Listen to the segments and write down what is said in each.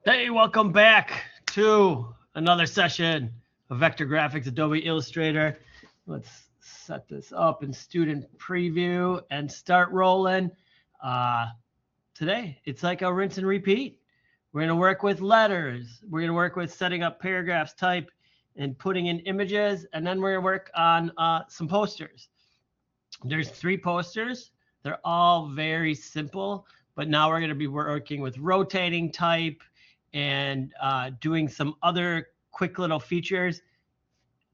Hey, welcome back to another session of Vector Graphics, Adobe Illustrator. Let's set this up in student preview and start rolling. Uh, Today, it's like a rinse and repeat. We're going to work with letters. We're going to work with setting up paragraphs, type, and putting in images. And then we're going to work on some posters. There's 3 posters. They're all very simple, but now we're going to be working with rotating type and doing some other quick little features.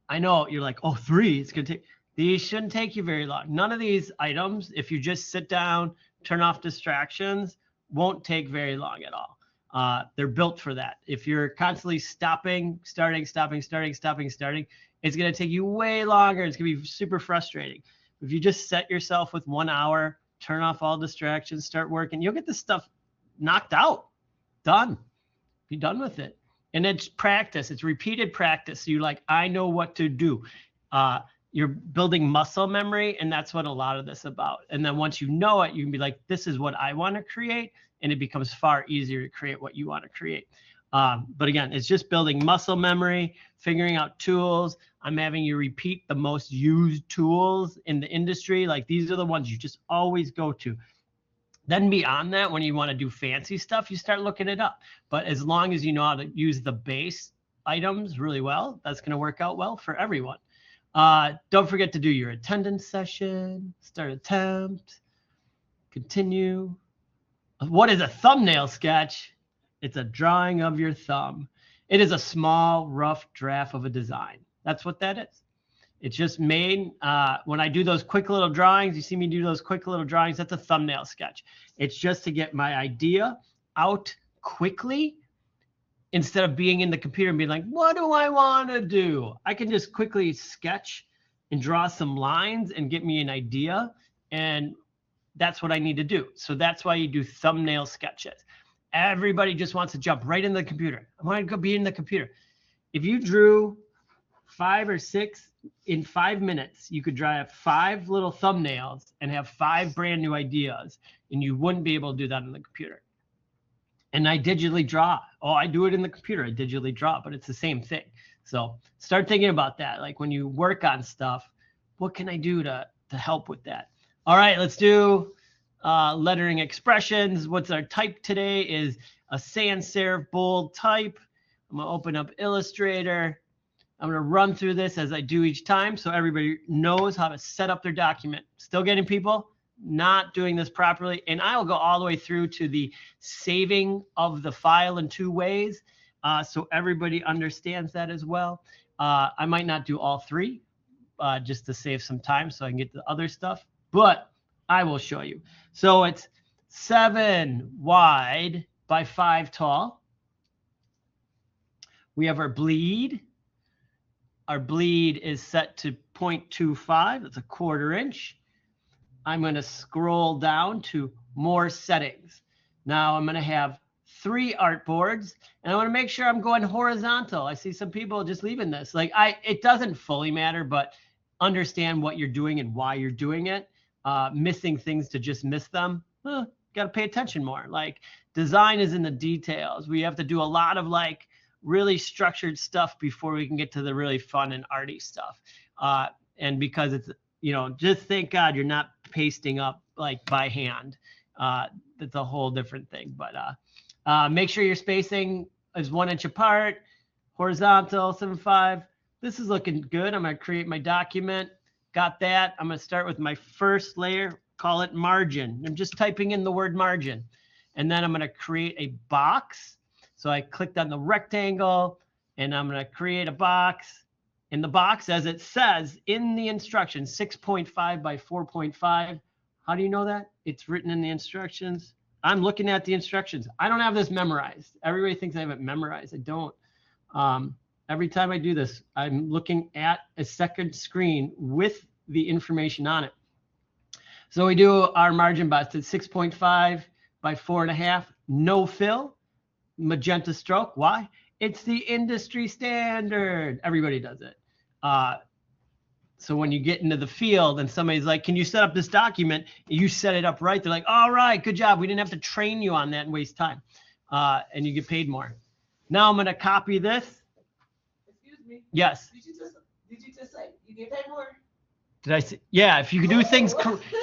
I know you're like, oh, 3, it's going to take. These shouldn't take you very long. None of these items, if you just sit down, turn off distractions, won't take very long at all. They're built for that. If you're constantly stopping, starting, it's going to take you way longer. It's going to be super frustrating. If you just set yourself with 1 hour, turn off all distractions, start working, you'll get this stuff knocked out, done. Be done with it. And it's practice. It's repeated practice. So you're like, I know what to do. You're building muscle memory, and that's what a lot of this is about. And then once you know it, you can be like, this is what I want to create, and it becomes far easier to create what you want to create. But again, it's just building muscle memory, figuring out tools. I'm having you repeat the most used tools in the industry. Like these are the ones you just always go to. Then beyond that, when you want to do fancy stuff, you start looking it up. But as long as you know how to use the base items really well, that's going to work out well for everyone. Don't forget to do your attendance session, start attempt, continue. What is a thumbnail sketch? It's a drawing of your thumb. It is a small, rough draft of a design. That's what that is. It's just made, when I do those quick little drawings, you see me do those quick little drawings, that's a thumbnail sketch. It's just to get my idea out quickly instead of being in the computer and being like, what do I want to do? I can just quickly sketch and draw some lines and get me an idea. And that's what I need to do. So that's why you do thumbnail sketches. Everybody just wants to jump right in the computer. I want to go be in the computer. If you drew 5 or 6 in 5 minutes, you could draw 5 little thumbnails and have 5 brand new ideas, and you wouldn't be able to do that on the computer. And I digitally draw. Oh, I do it in the computer. I digitally draw, but it's the same thing. So start thinking about that. Like when you work on stuff, what can I do to help with that? All right, let's do lettering expressions. What's our type today is a sans serif bold type. I'm going to open up Illustrator. I'm going to run through this as I do each time so everybody knows how to set up their document. Still getting people not doing this properly. And I will go all the way through to the saving of the file in 2 ways so everybody understands that as well. I might not do all 3 just to save some time so I can get to the other stuff, but I will show you. So it's 7 wide by 5 tall. We have our bleed. Our bleed is set to 0.25. That's a 1/4 inch. I'm going to scroll down to more settings. Now I'm going to have 3 artboards, and I want to make sure I'm going horizontal. I see some people just leaving this. Like it doesn't fully matter, but understand what you're doing and why you're doing it. Missing things to just miss them. Got to pay attention more. Like design is in the details. We have to do a lot of like really structured stuff before we can get to the really fun and arty stuff. And because it's, just thank God you're not pasting up like by hand. That's a whole different thing. But make sure your spacing is 1 inch apart, horizontal, 7.5. This is looking good. I'm going to create my document. Got that. I'm going to start with my first layer, call it margin. I'm just typing in the word margin. And then I'm going to create a box. So I clicked on the rectangle, and I'm going to create a box. In the box, as it says in the instructions, 6.5 by 4.5. How do you know that? It's written in the instructions. I'm looking at the instructions. I don't have this memorized. Everybody thinks I have it memorized. I don't. Every time I do this, I'm looking at a second screen with the information on it. So we do our margin box at 6.5 by 4.5, no fill, magenta stroke. Why? It's the industry standard. Everybody does it. So when you get into the field and somebody's like, can you set up this document? You set it up right. They're like, all right, good job. We didn't have to train you on that and waste time. and you get paid more. Now I'm going to copy this. Excuse me. Yes. Did you just say you get paid more? Did I say? Yeah. If you do things,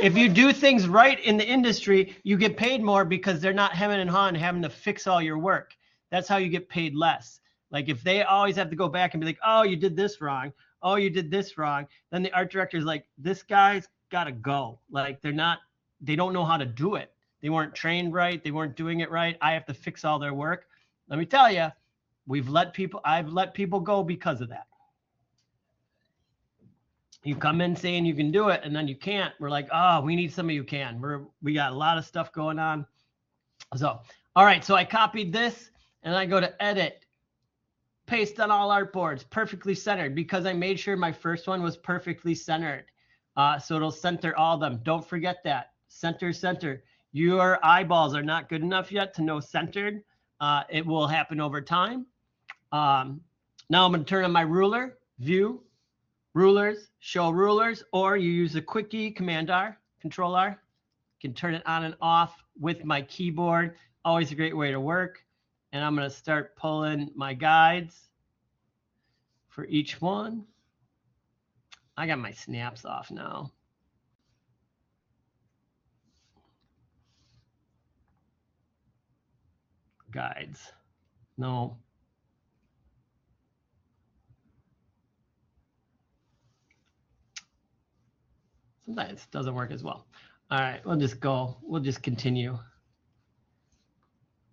if you do things right in the industry, you get paid more because they're not hemming and hawing having to fix all your work. That's how you get paid less. Like if they always have to go back and be like, oh, you did this wrong. Oh, you did this wrong. Then the art director's like, this guy's got to go. Like they don't know how to do it. They weren't trained right. They weren't doing it right. I have to fix all their work. Let me tell you, I've let people go because of that. You come in saying you can do it and then you can't. We're like, oh, we need somebody who can. We got a lot of stuff going on. So, all right. So I copied this and I go to edit, paste on all artboards, perfectly centered, because I made sure my first one was perfectly centered. So it'll center all of them. Don't forget that. Center, center. Your eyeballs are not good enough yet to know centered. It will happen over time. Now I'm going to turn on my ruler, view, rulers, show rulers, or you use the quickie, Command R, Control R. You can turn it on and off with my keyboard. Always a great way to work. And I'm going to start pulling my guides for each one. I got my snaps off now. Guides. No. Sometimes it doesn't work as well. All right, we'll just go. We'll just continue.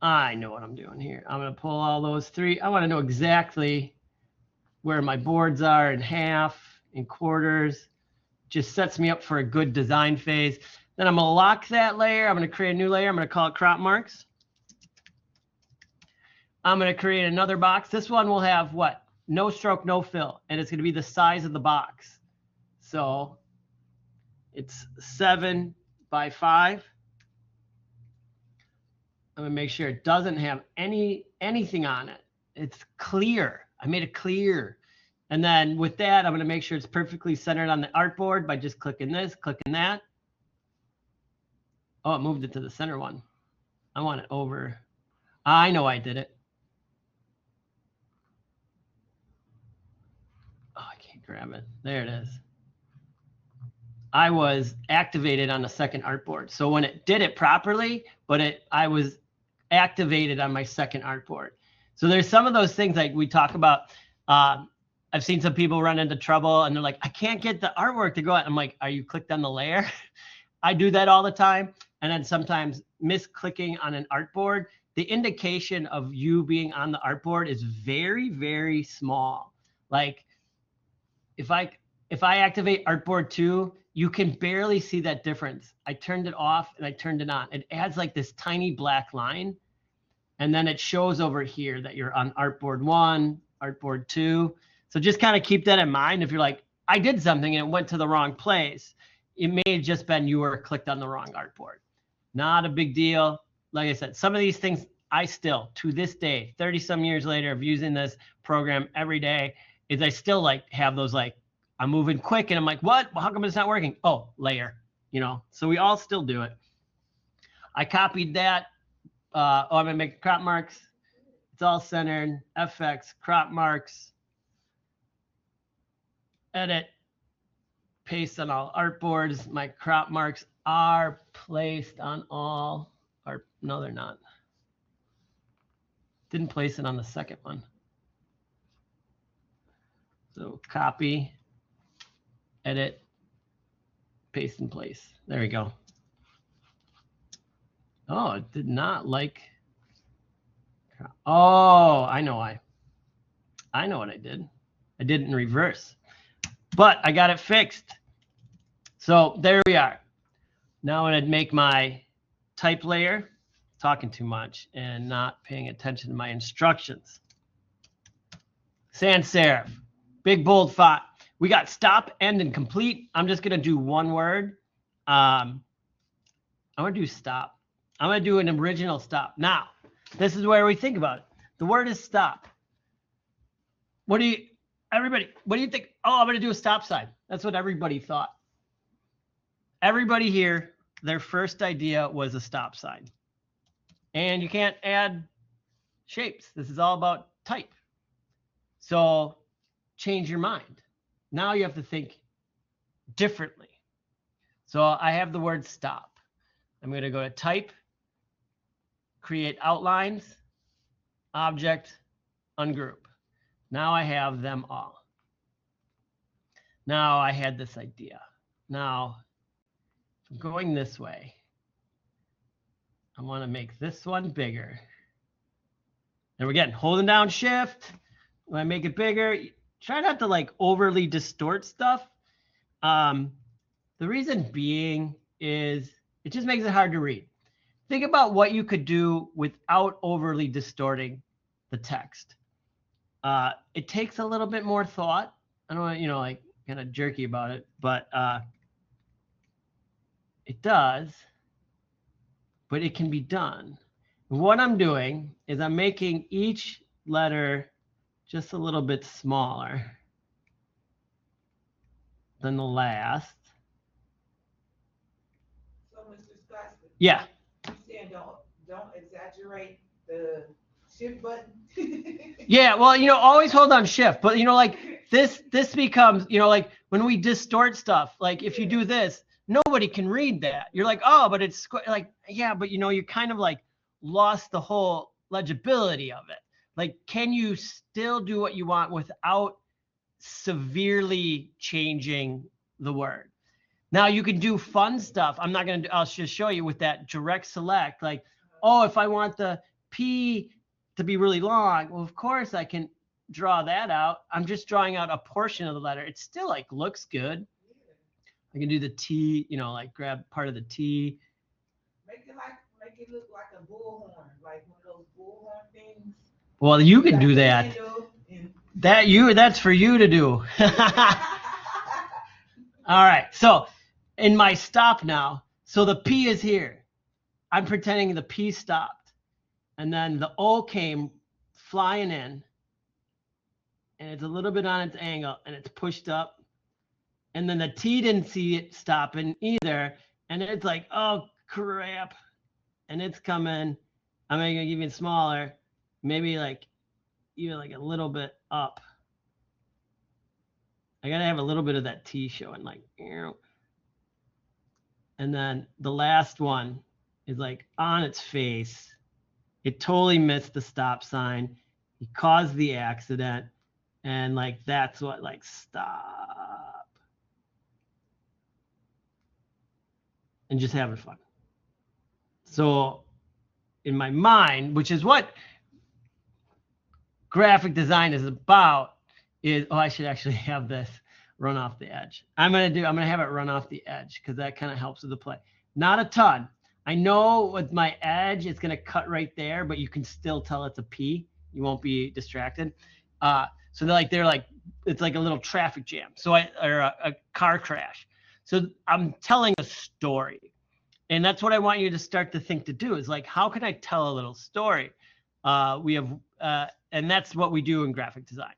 I know what I'm doing here. I'm going to pull all those three. I want to know exactly where my boards are in half, in quarters. Just sets me up for a good design phase. Then I'm going to lock that layer. I'm going to create a new layer. I'm going to call it crop marks. I'm going to create another box. This one will have what? No stroke, no fill. And it's going to be the size of the box. So it's 7 by 5. I'm going to make sure it doesn't have anything on it. It's clear. I made it clear. And then with that, I'm going to make sure it's perfectly centered on the artboard by just clicking this, clicking that. Oh, it moved it to the center one. I want it over. I know I did it. Oh, I can't grab it. There it is. I was activated on the second artboard. So when it did it properly, but I was activated on my second artboard. So there's some of those things like we talk about. I've seen some people run into trouble and they're like, I can't get the artwork to go out. I'm like, are you clicked on the layer? I do that all the time. And then sometimes misclicking on an artboard, the indication of you being on the artboard is very, very small. Like if I activate artboard 2, you can barely see that difference. I turned it off and I turned it on. It adds like this tiny black line. And then it shows over here that you're on artboard 1, artboard 2. So just kind of keep that in mind. If you're like, I did something and it went to the wrong place, it may have just been you were clicked on the wrong artboard. Not a big deal. Like I said, some of these things I still, to this day, 30 some years later of using this program every day, is I still like have those like, I'm moving quick and I'm like, what? Well, how come it's not working? Oh, layer, so we all still do it. I copied that. I'm going to make crop marks. It's all centered. FX, crop marks. Edit. Paste on all artboards. My crop marks are placed on all art. No, they're not. Didn't place it on the second one. So copy. Edit, paste in place. There we go. Oh, it did not like. Oh, I know why. I know what I did. I did it in reverse, but I got it fixed. So there we are. Now I'm going to make my type layer, talking too much and not paying attention to my instructions. Sans serif, big bold font. We got stop, end, and complete. I'm just going to do one word. I'm going to do stop. I'm going to do an original stop. Now, this is where we think about it. The word is stop. Everybody, what do you think? Oh, I'm going to do a stop sign. That's what everybody thought. Everybody here, their first idea was a stop sign. And you can't add shapes. This is all about type. So change your mind. Now you have to think differently. So I have the word stop. I'm going to go to type, create outlines, object, ungroup. Now I have them all. Now I had this idea. Now, if I'm going this way, I want to make this one bigger. And again, holding down shift, when I make it bigger, try not to like overly distort stuff. The reason being is it just makes it hard to read. Think about what you could do without overly distorting the text. It takes a little bit more thought. I don't want to, like kind of jerky about it, but it does, but it can be done. What I'm doing is I'm making each letter just a little bit smaller than the last. So, Mr. Scottston. Yeah. You saying don't exaggerate the shift button? Yeah, well, always hold on shift, but like this becomes, like when we distort stuff, like if you do this, nobody can read that. You're like, oh, but it's like, yeah, but you kind of like lost the whole legibility of it. Like, can you still do what you want without severely changing the word? Now you can do fun stuff. I'll just show you with that direct select, like, oh, if I want the P to be really long, well, of course I can draw that out. I'm just drawing out a portion of the letter. It still like looks good. I can do the T, like grab part of the T. Make it look like a bullhorn, like one of those bullhorn things. Well, you can do that. That's for you to do. All right. So in my stop now, so the P is here. I'm pretending the P stopped. And then the O came flying in. And it's a little bit on its angle. And it's pushed up. And then the T didn't see it stopping either. And it's like, oh, crap. And it's coming. I'm making it even smaller. Maybe like even like a little bit up. I got to have a little bit of that T showing, like, and then the last one is like on its face. It totally missed the stop sign. He caused the accident. And like, that's what, like, stop. And just having fun. So in my mind, which is what graphic design is about, is, I should actually have this run off the edge. I'm going to have it run off the edge because that kind of helps with the play. Not a ton. I know with my edge, it's going to cut right there, but you can still tell it's a P. You won't be distracted. So they're like, it's like a little traffic jam. So or a car crash. So I'm telling a story. And that's what I want you to start to think to do is like, how can I tell a little story? And that's what we do in graphic design.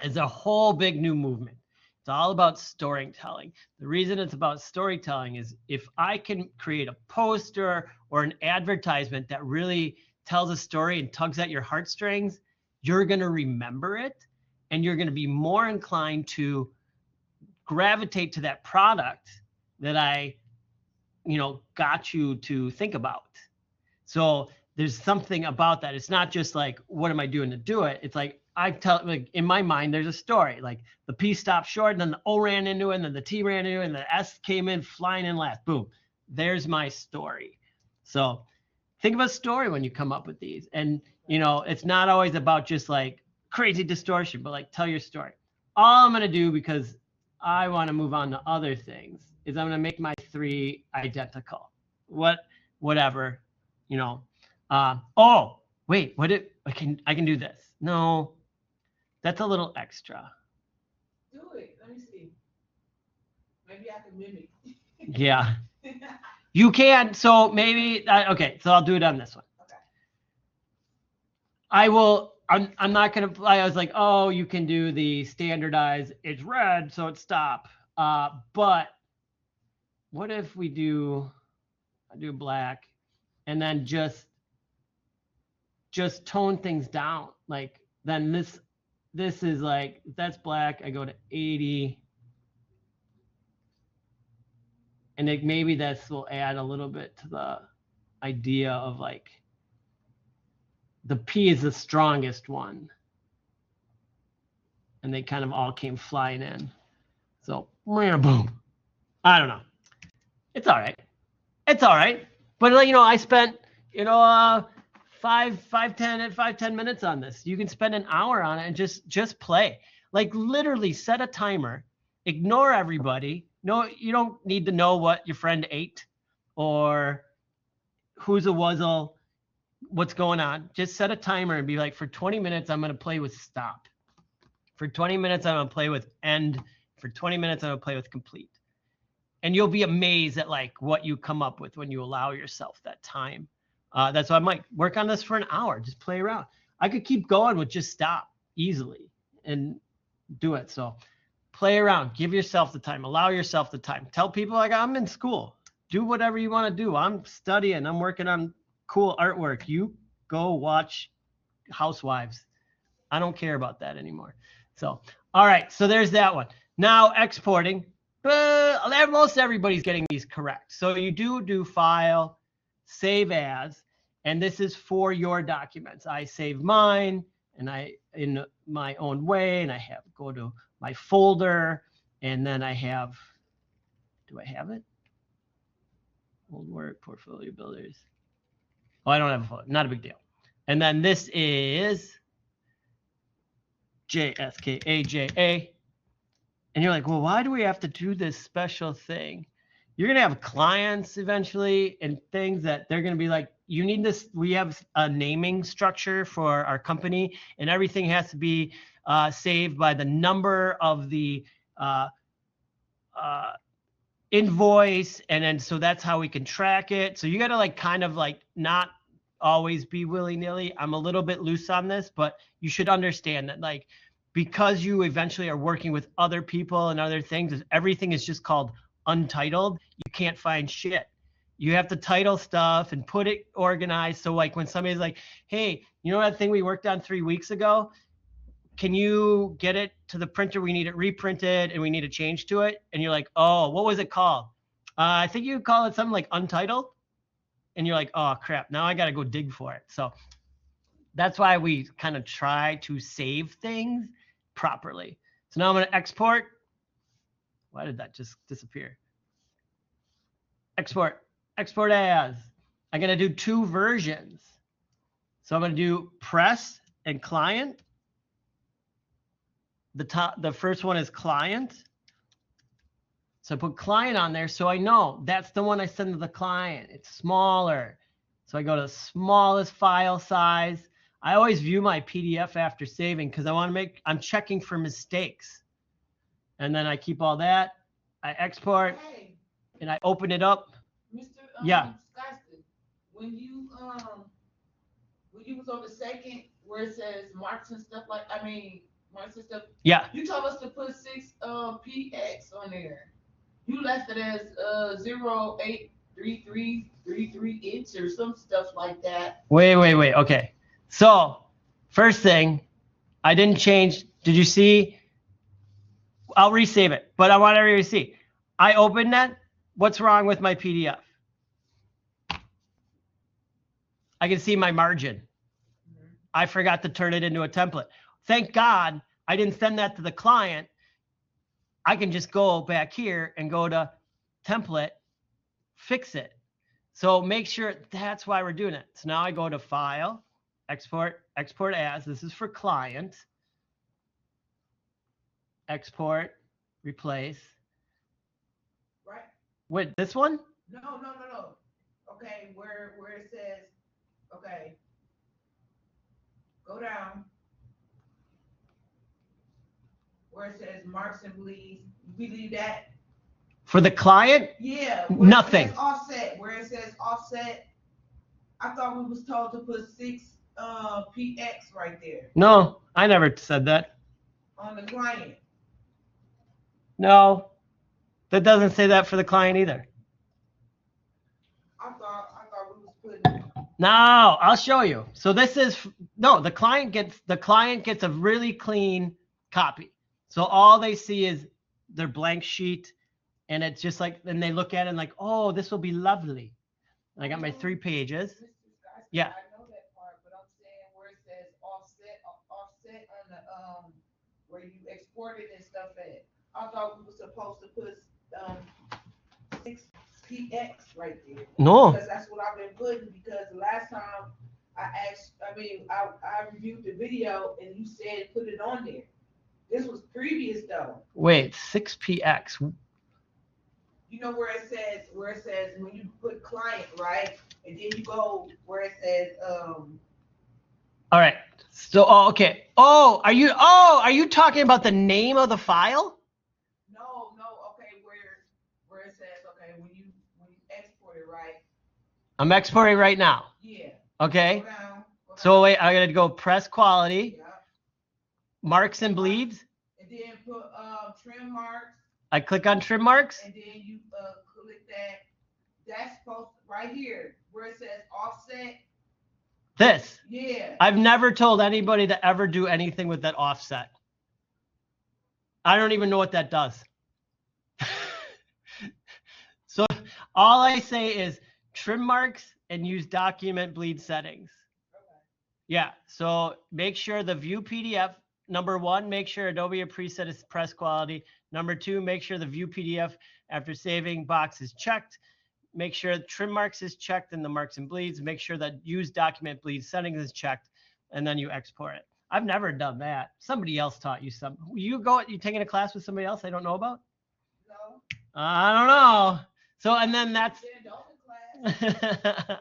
It's a whole big new movement. It's all about storytelling. The reason it's about storytelling is if I can create a poster or an advertisement that really tells a story and tugs at your heartstrings, you're going to remember it and you're going to be more inclined to gravitate to that product that I, got you to think about. So there's something about that. It's not just like, what am I doing to do it? It's like, like in my mind, there's a story. Like the P stopped short, and then the O ran into it, and then the T ran into it, and the S came in flying in last. Boom. There's my story. So think of a story when you come up with these. And, it's not always about just like crazy distortion, but like tell your story. All I'm going to do, because I want to move on to other things, is I'm going to make my 3 identical. Whatever, oh, wait, I can do this. No, that's a little extra. Do it. Let me see. Maybe I can mimic. Yeah, you can. So maybe, okay, so I'll do it on this one. Okay. I'm not going to, I was like, oh, you can do the standardized, it's red, so it's stop. But what if I do black and then just just tone things down. Like then this is like, if that's black, I go to 80. And maybe this will add a little bit to the idea of like, the P is the strongest one. And they kind of all came flying in. So, boom. I don't know. It's all right. It's all right. But, I spent, 5-10 minutes on this. You can spend an hour on it and just play. Like literally set a timer, ignore everybody. No, you don't need to know what your friend ate or who's a wuzzle, what's going on. Just set a timer and be like, for 20 minutes, I'm going to play with stop. For 20 minutes, I'm going to play with end. For 20 minutes, I'm going to play with complete. And you'll be amazed at like what you come up with when you allow yourself that time. That's why I might work on this for an hour. Just play around. I could keep going with just stop easily and do it. So play around. Give yourself the time. Allow yourself the time. Tell people like, I'm in school. Do whatever you want to do. I'm studying. I'm working on cool artwork. You go watch Housewives. I don't care about that anymore. So, all right. So there's that one. Now exporting. Most everybody's getting these correct. So you do file, save as, and this is for your documents. I save mine and in my own way, and I go to my folder, and then I have, do I have it? Old work, portfolio builders. Oh, I don't have a folder, not a big deal. And then this is JSKAJA. And you're like, well, why do we have to do this special thing? You're going to have clients eventually and things that they're going to be like, you need this. We have a naming structure for our company, and everything has to be saved by the number of the invoice. And then so that's how we can track it. So you got to like kind of like not always be willy-nilly. I'm a little bit loose on this, but you should understand that like, because you eventually are working with other people and other things, everything is just called untitled. You can't find shit. You have to title stuff and put it organized. So like when somebody's like, hey, you know that thing we worked on 3 weeks ago? Can you get it to the printer? We need it reprinted and we need a change to it. And you're like, oh, what was it called? I think you call it something like untitled. And you're like, oh crap, now I got to go dig for it. So that's why we kind of try to save things properly. So now I'm going to export. Why did that just disappear? Export as. I'm going to do 2 versions. So I'm going to do press and client. The first one is client. So I put client on there so I know that's the one I send to the client. It's smaller. So I go to the smallest file size. I always view my PDF after saving because I'm checking for mistakes. And then I keep all that. I export and I open it up. Mr. Yeah. Scottston, when you was on the second where it says marks and stuff marks and stuff. Yeah. You told us to put 6 PX on there. You left it as 083333 inch or some stuff like that. Wait. Okay. So first thing, I didn't change. Did you see? I'll resave it, but I want everybody to see. I opened that. What's wrong with my PDF? I can see my margin. I forgot to turn it into a template. Thank God I didn't send that to the client. I can just go back here and go to template, fix it. So make sure that's why we're doing it. So now I go to file, export as. This is for client. Export, replace. Right. Wait, this one? No. Okay, where it says, okay, go down. Where it says marks and bleeds, we leave that. For the client? Yeah. Nothing. Offset, where it says offset, I thought we was told to put 6 PX right there. No, I never said that. On the client. No, that doesn't say that for the client either. I thought we was putting No, I'll show you. So this is no, the client gets a really clean copy. So all they see is their blank sheet, and it's just like, and they look at it and like, oh, this will be lovely. And I got my 3 pages. Yeah. I know that part, but I'm saying where it says offset on the where you export it and stuff at. I thought we were supposed to put 6px right there. No. Because that's what I've been putting, because the last time I reviewed the video and you said put it on there. This was previous though. Wait, 6px. You know where it says when you put client, right? And then you go where it says All right. So okay. Are you talking about the name of the file? No, okay, where it says, okay, when you export it, right? I'm exporting right now. Yeah. Okay. Go down. So wait, I gotta go press quality, Yeah. marks and bleeds. And then put trim marks. I click on trim marks. And then you click that. That's supposed right here where it says offset. This. Yeah. I've never told anybody to ever do anything with that offset. I don't even know what that does. So all I say is trim marks and use document bleed settings. Okay. Yeah. So make sure the view PDF, number 1, make sure Adobe preset is press quality. Number 2, make sure the view PDF after saving box is checked. Make sure trim marks is checked and the marks and bleeds. Make sure that use document bleed settings is checked, and then you export it. I've never done that. Somebody else taught you something. You taking a class with somebody else I don't know about? No. I don't know. So, and then that's, class.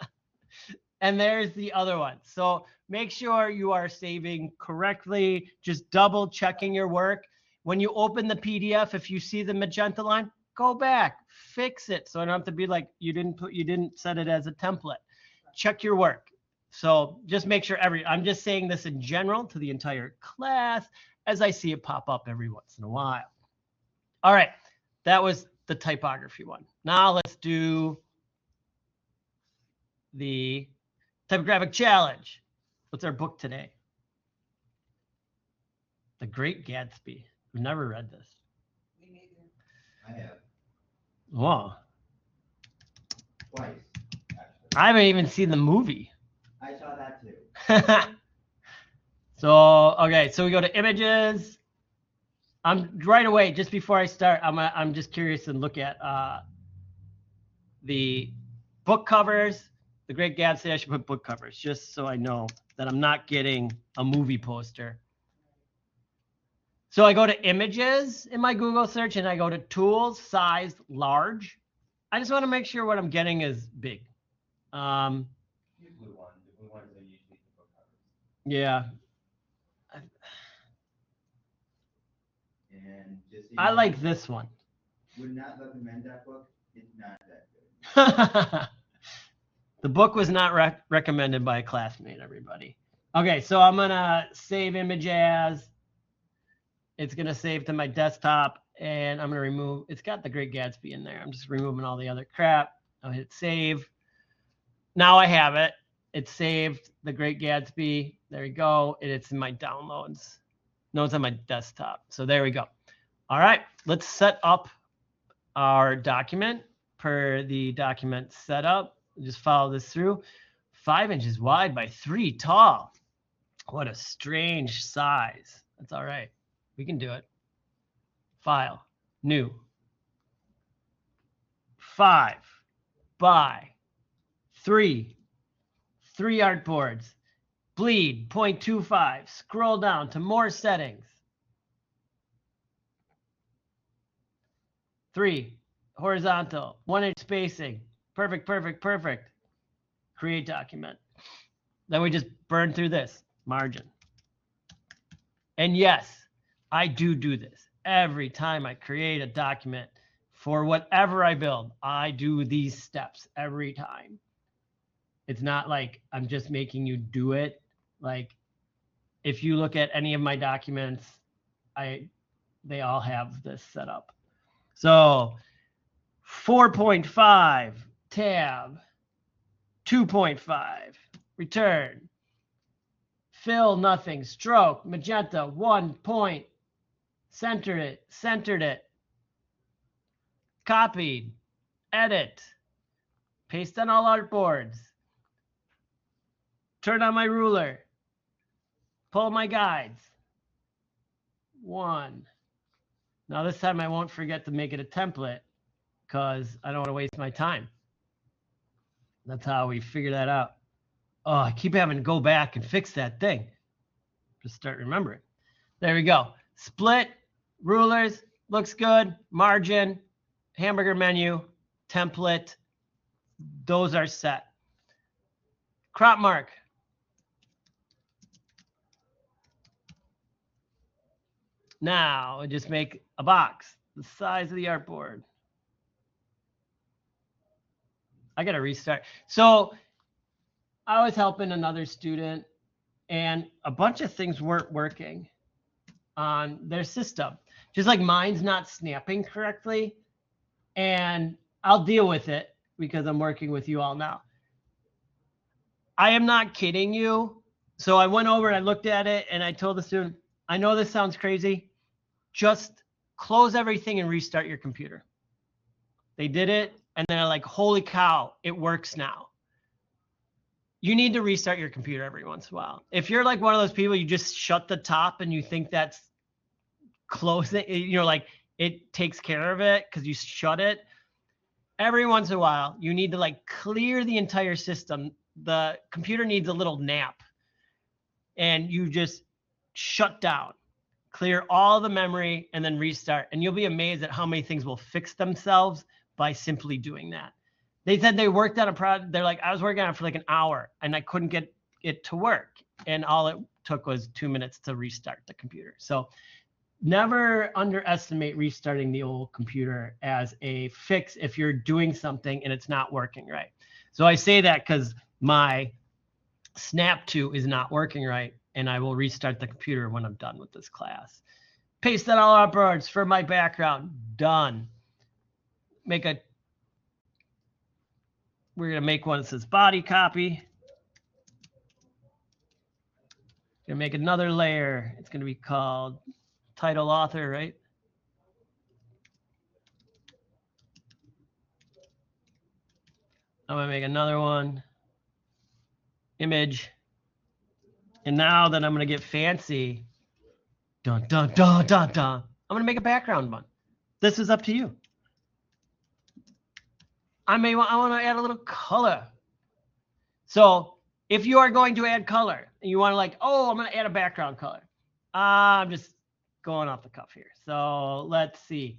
and there's the other one. So make sure you are saving correctly, just double checking your work. When you open the PDF, if you see the magenta line, go back, fix it. So I don't have to be like, you didn't set it as a template. Check your work. So just make sure I'm just saying this in general to the entire class as I see it pop up every once in a while. All right, that was the typography one. Now let's do the typographic challenge. What's our book today? The Great Gatsby. I've never read this. Me neither. I have. Whoa. Twice, actually. I haven't even seen the movie. I saw that too. So, okay, so we go to images. I'm right away, just before I start, I'm just curious and look at the book covers. The Great Gatsby, I should put book covers just so I know that I'm not getting a movie poster. So I go to images in my Google search and I go to tools, size, large. I just want to make sure what I'm getting is big. The blue one. The blue ones are usually the book covers. Yeah. And just so I know, like this one. Would not recommend that book. It's not that good. The book was not recommended by a classmate, everybody. Okay, so I'm going to save image as. It's going to save to my desktop, and I'm going to remove. It's got the Great Gatsby in there. I'm just removing all the other crap. I'll hit save. Now I have it. It's saved, the Great Gatsby. There you go. It's in my downloads. No, it's on my desktop. So there we go. All right, let's set up our document per the document setup. Just follow this through. 5 inches wide by 3 tall. What a strange size. That's all right. We can do it. File, new. 5 by 3. 3 artboards. Bleed 0.25. Scroll down to more settings. 3 horizontal, 1 inch spacing. Perfect, perfect, perfect. Create document. Then we just burn through this margin. And yes, I do this every time I create a document for whatever I build. I do these steps every time. It's not like I'm just making you do it. Like if you look at any of my documents, they all have this set up. So 4.5 tab, 2.5 return, fill, nothing, stroke, magenta, 1 point, centered it, copied, edit, paste on all artboards, turn on my ruler, pull my guides, 1. Now this time I won't forget to make it a template because I don't want to waste my time. That's how we figure that out. Oh, I keep having to go back and fix that thing. Just start remembering. There we go. Split, rulers, looks good. Margin, hamburger menu, template. Those are set. Crop mark. Now I just make a box the size of the artboard. I got to restart. So I was helping another student and a bunch of things weren't working on their system. Just like mine's not snapping correctly. And I'll deal with it because I'm working with you all now. I am not kidding you. So I went over and I looked at it and I told the student, I know this sounds crazy. Just close everything and restart your computer. They did it and they're like, holy cow, it works now. You need to restart your computer every once in a while. If you're like one of those people, you just shut the top and you think that's closing, you know, like it takes care of it because you shut it. Every once in a while, you need to like clear the entire system. The computer needs a little nap and you just shut down, clear all the memory and then restart. And you'll be amazed at how many things will fix themselves by simply doing that. They said they worked on a project. They're like, I was working on it for like an hour and I couldn't get it to work. And all it took was 2 minutes to restart the computer. So never underestimate restarting the old computer as a fix if you're doing something and it's not working right. So I say that because my Snap to is not working right, and I will restart the computer when I'm done with this class. Paste that all upwards for my background. Done. We're going to make one that says body copy. Gonna make another layer. It's going to be called title author, right? I'm going to make another one. Image. And now that I'm going to get fancy, dun, dun, dun, dun, dun, I'm going to make a background one. This is up to you. I want to add a little color. So if you are going to add color and you want to like, oh, I'm going to add a background color. I'm just going off the cuff here. So let's see.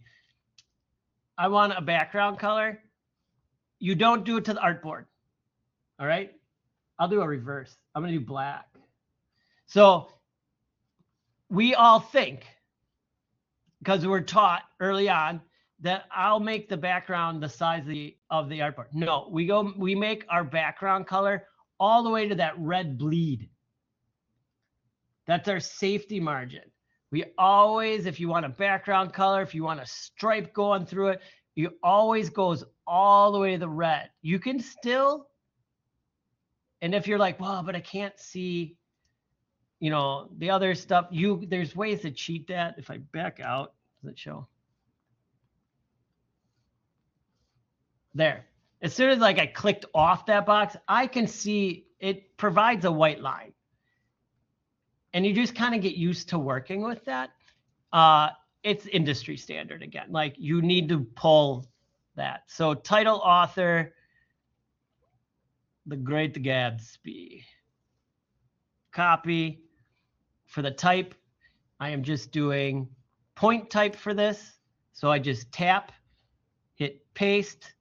I want a background color. You don't do it to the artboard. All right. I'll do a reverse. I'm going to do black. So we all think, because we're taught early on, that I'll make the background the size of the artboard. No, we make our background color all the way to that red bleed. That's our safety margin. We always, if you want a background color, if you want a stripe going through it, it always goes all the way to the red. You can still, and if you're like, well, but I can't see, you know, the other stuff, there's ways to cheat that. If I back out, does it show? There. As soon as like I clicked off that box, I can see it provides a white line. And you just kind of get used to working with that. It's industry standard again. Like you need to pull that. So title author, the Great Gatsby. Copy. For the type, I am just doing point type for this. So I just tap, hit paste.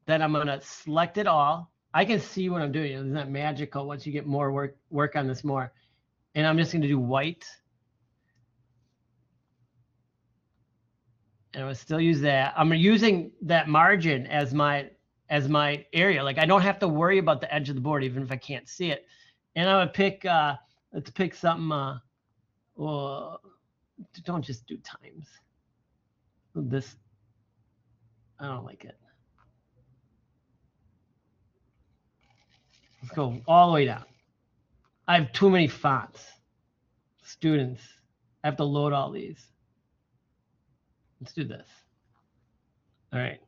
Then I'm going to select it all. I can see what I'm doing. Isn't that magical once you get more work on this more? And I'm just going to do white. And I'm going to still use that. I'm using that margin as my area. Like I don't have to worry about the edge of the board, even if I can't see it. And I'm going to pick, let's pick something. Well, don't just do times. This, I don't like it. Let's go all the way down. I have too many fonts. Students, I have to load all these. Let's do this. All right.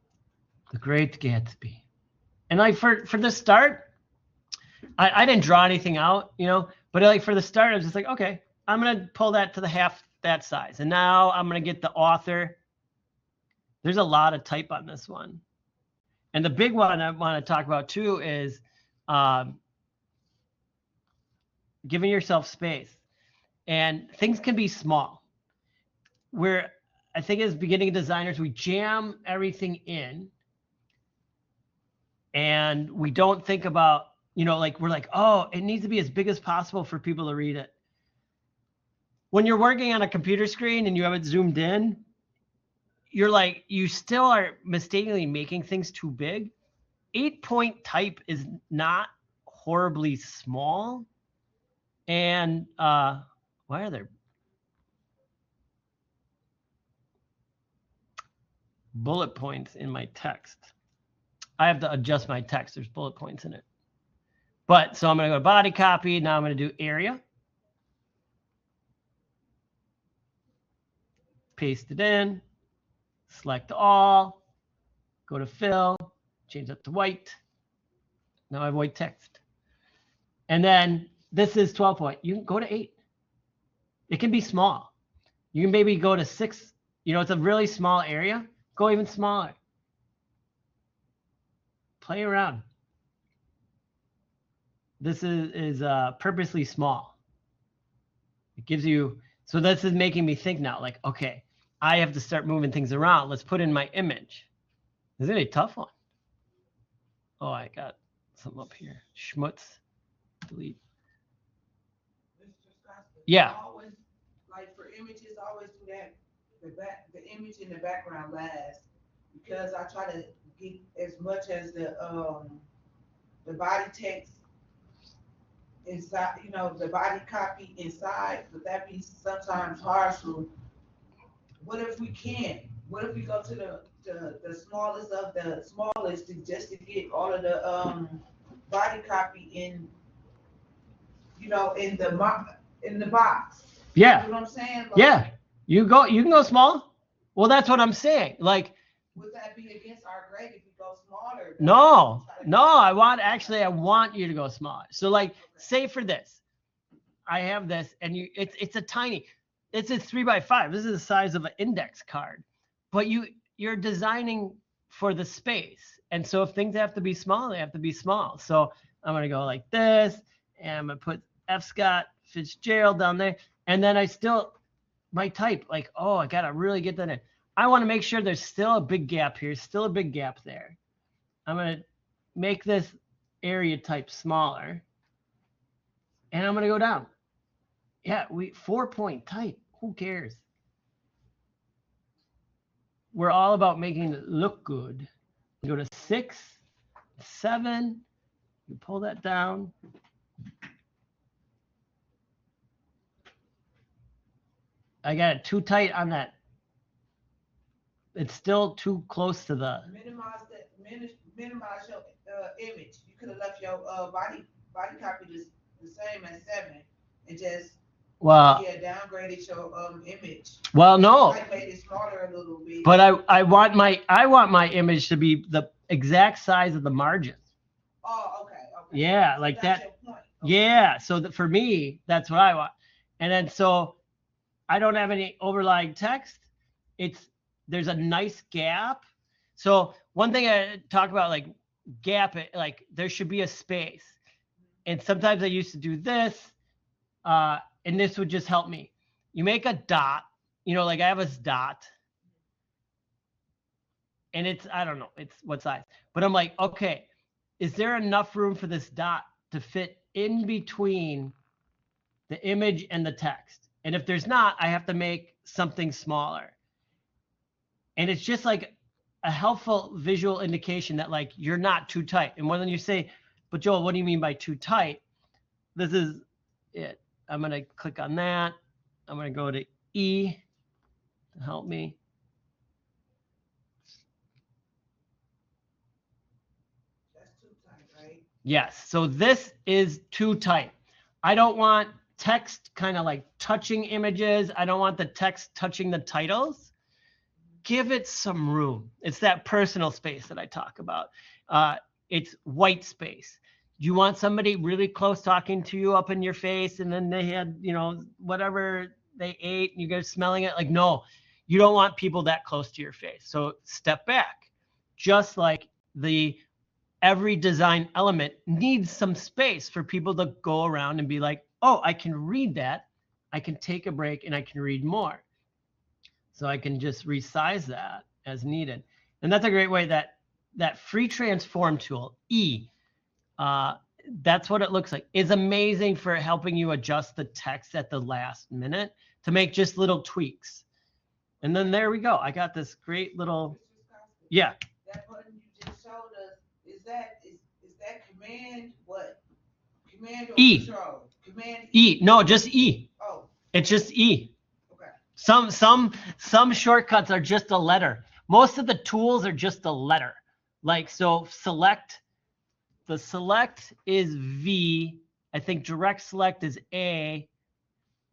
The Great Gatsby. And like for the start, I didn't draw anything out, you know, but like for the start, I was just like, okay, I'm going to pull that to the half that size. And now I'm going to get the author. There's a lot of type on this one. And the big one I want to talk about too is giving yourself space. And things can be small. Where I think as beginning designers, we jam everything in. And we don't think about, you know, like we're like, oh, it needs to be as big as possible for people to read it. When you're working on a computer screen and you have it zoomed in, you're like, you still are mistakenly making things too big. 8-point type is not horribly small. And why are there bullet points in my text? I have to adjust my text. There's bullet points in it. But so I'm going to go to body copy. Now I'm going to do area. Paste it in. Select all. Go to fill. Change that to white. Now I have white text. And then this is 12 point. You can go to 8. It can be small. You can maybe go to 6. You know, it's a really small area. Go even smaller. Play around. This is purposely small. It gives you, so this is making me think now, like, okay, I have to start moving things around. Let's put in my image. This is a tough one. Oh, I got something up here. Schmutz. Delete. Yeah. Always, like for images, always do that. The image in the background last, because I try to get as much as the body text inside, you know, the body copy inside, but that be sometimes hard. So what if we can't? What if we go to the smallest of the smallest just to get all of the body copy in, you know, in the box? Yeah. You know what I'm saying? Like, yeah. You can go small. Well, that's what I'm saying. Like, would that be against our grade if we go smaller? no, I want you to go smaller. So like, say for this, I have this, and it's a tiny, it's a 3x5. This is the size of an index card, but you're designing for the space. And so if things have to be small, they have to be small. So I'm going to go like this, and I'm going to put F. Scott Fitzgerald down there. And then I still, my type, like, oh, I got to really get that in. I want to make sure there's still a big gap here, still a big gap there. I'm going to make this area type smaller. And I'm going to go down. Yeah, 4-point type. Who cares? We're all about making it look good. You go to 6, 7. You pull that down. I got it too tight on that. It's still too close to the. Minimize your image. You could have left your body copy the same as 7 and just downgraded your image. Well, no. I made it smaller a little bit. But I want my image to be the exact size of the margin. Oh, okay. Yeah, so like that's that. Your point. Okay. Yeah, so that for me, that's what I want. And then so I don't have any overlying text. There's a nice gap. So one thing I talk about, like gap, like there should be a space. And sometimes I used to do this, and this would just help me. You make a dot, you know, like I have a dot, and it's, I don't know, it's what size, but I'm like, okay, is there enough room for this dot to fit in between the image and the text? And if there's not, I have to make something smaller. And it's just like a helpful visual indication that like you're not too tight. And when you say, but Joel, what do you mean by too tight? This is it. I'm going to click on that. I'm going to go to E to help me. That's too tight, right? Yes. So this is too tight. I don't want text kind of like touching images. I don't want the text touching the titles. Give it some room. It's that personal space that I talk about. It's white space. You want somebody really close talking to you up in your face, and then they had, whatever they ate, and you guys smelling it. Like, no, you don't want people that close to your face. So step back. Just like every design element needs some space for people to go around and be like, oh, I can read that. I can take a break and I can read more. So I can just resize that as needed. And that's a great way that free transform tool, E, that's what it looks like. It's amazing for helping you adjust the text at the last minute to make just little tweaks. And then there we go. I got this great little, yeah. That button you just showed us, is that command what? Command or E. control? Command E. No, just E. Oh. It's just E. Okay. Some shortcuts are just a letter. Most of the tools are just a letter. Like, so select, the select is V. I think direct select is A.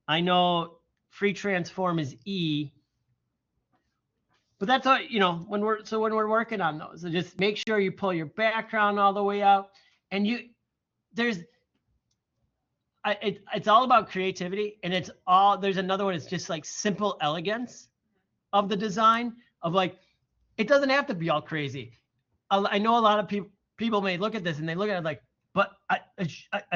I know free transform is E. But that's all, when we're working on those, so just make sure you pull your background all the way out, and it's all about creativity, and there's another one. It's just like simple elegance of the design of like, it doesn't have to be all crazy. I know a lot of people may look at this and they look at it like, but I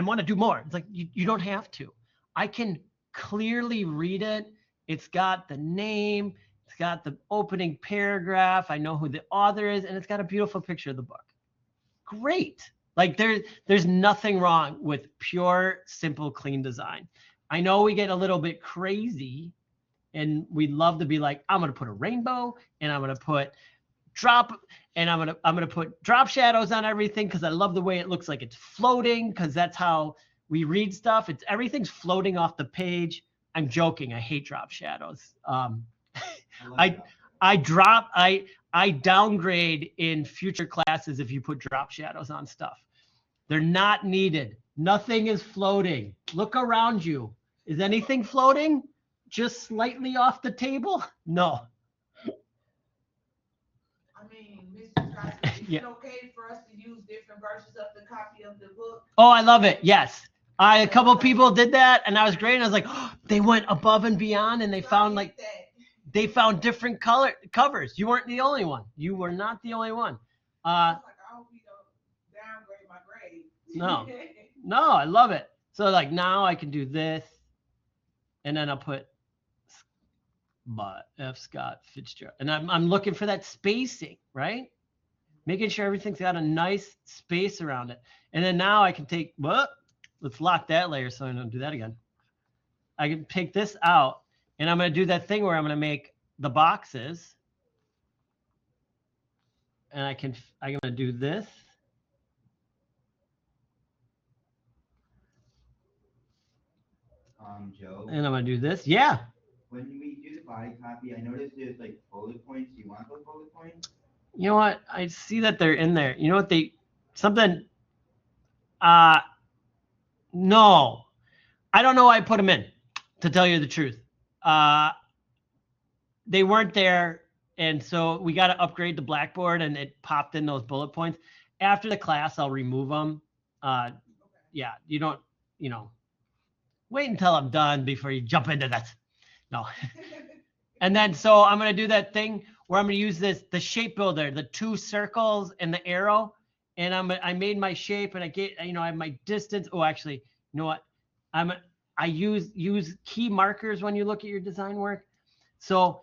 want to do more. It's like, you don't have to. I can clearly read it. It's got the name. It's got the opening paragraph. I know who the author is, and it's got a beautiful picture of the book. Great. Like there's nothing wrong with pure, simple, clean design. I know we get a little bit crazy, and we'd love to be like, I'm going to put a rainbow, and I'm going to put I'm going to put drop shadows on everything because I love the way it looks like it's floating, because that's how we read stuff. Everything's floating off the page. I'm joking. I hate drop shadows. I downgrade in future classes if you put drop shadows on stuff. They're not needed. Nothing is floating. Look around you. Is anything floating? Just slightly off the table? No. I mean, Mr. Costa, is Yeah. it okay for us to use different versions of the copy of the book? Oh, I love it. Yes. A couple people did that, and that was great. And I was like, oh, they went above and beyond, and they found different color covers. You weren't the only one. You were not the only one. I hope you don't downgrade my grade. No, I love it. So like now I can do this, and then I'll put F. Scott Fitzgerald, and I'm looking for that spacing, right? Making sure everything's got a nice space around it. And then now I can take let's lock that layer so I don't do that again. I can take this out, and I'm going to do that thing where I'm going to make the boxes. And I'm going to do this. Joe. And I'm going to do this. Yeah. When we do the body copy, I noticed there's like bullet points. Do you want those bullet points? You know what? I see that they're in there. You know what no. I don't know why I put them in, to tell you the truth. They weren't there, and so we got to upgrade the Blackboard, and it popped in those bullet points. After the class, I'll remove them. Yeah, you don't, wait until I'm done before you jump into that. No. And then, so I'm going to do that thing where I'm going to use the shape builder, the 2 circles and the arrow. And I made my shape, and I have my distance. Oh, actually, you know what? I use key markers when you look at your design work. So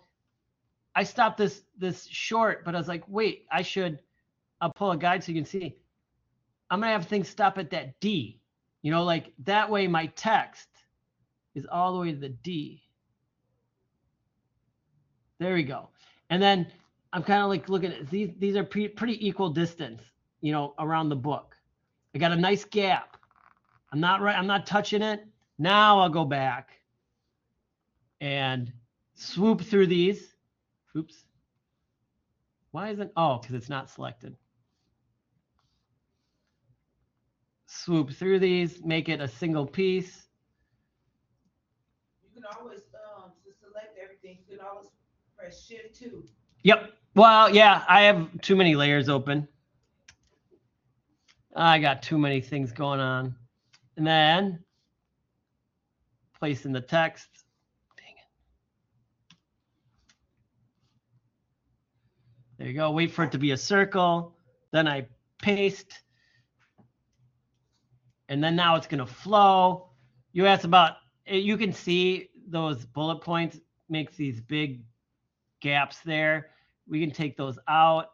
I stopped this short, but I was like, wait, I'll pull a guide so you can see. I'm going to have things stop at that D, like that way my text is all the way to the D. There we go. And then I'm kind of like looking at these are pretty equal distance, around the book. I got a nice gap. I'm not touching it. Now I'll go back and swoop through these. Oops. Why isn't, because it's not selected. swoop through these, make it a single piece. You can always, to select everything, you can always press Shift 2. Yep. Well, yeah, I have too many layers open. I got too many things going on. And then place in the text. Dang it. There you go. Wait for it to be a circle. Then I paste. And then now it's going to flow. You asked about, you can see those bullet points makes these big gaps there. We can take those out.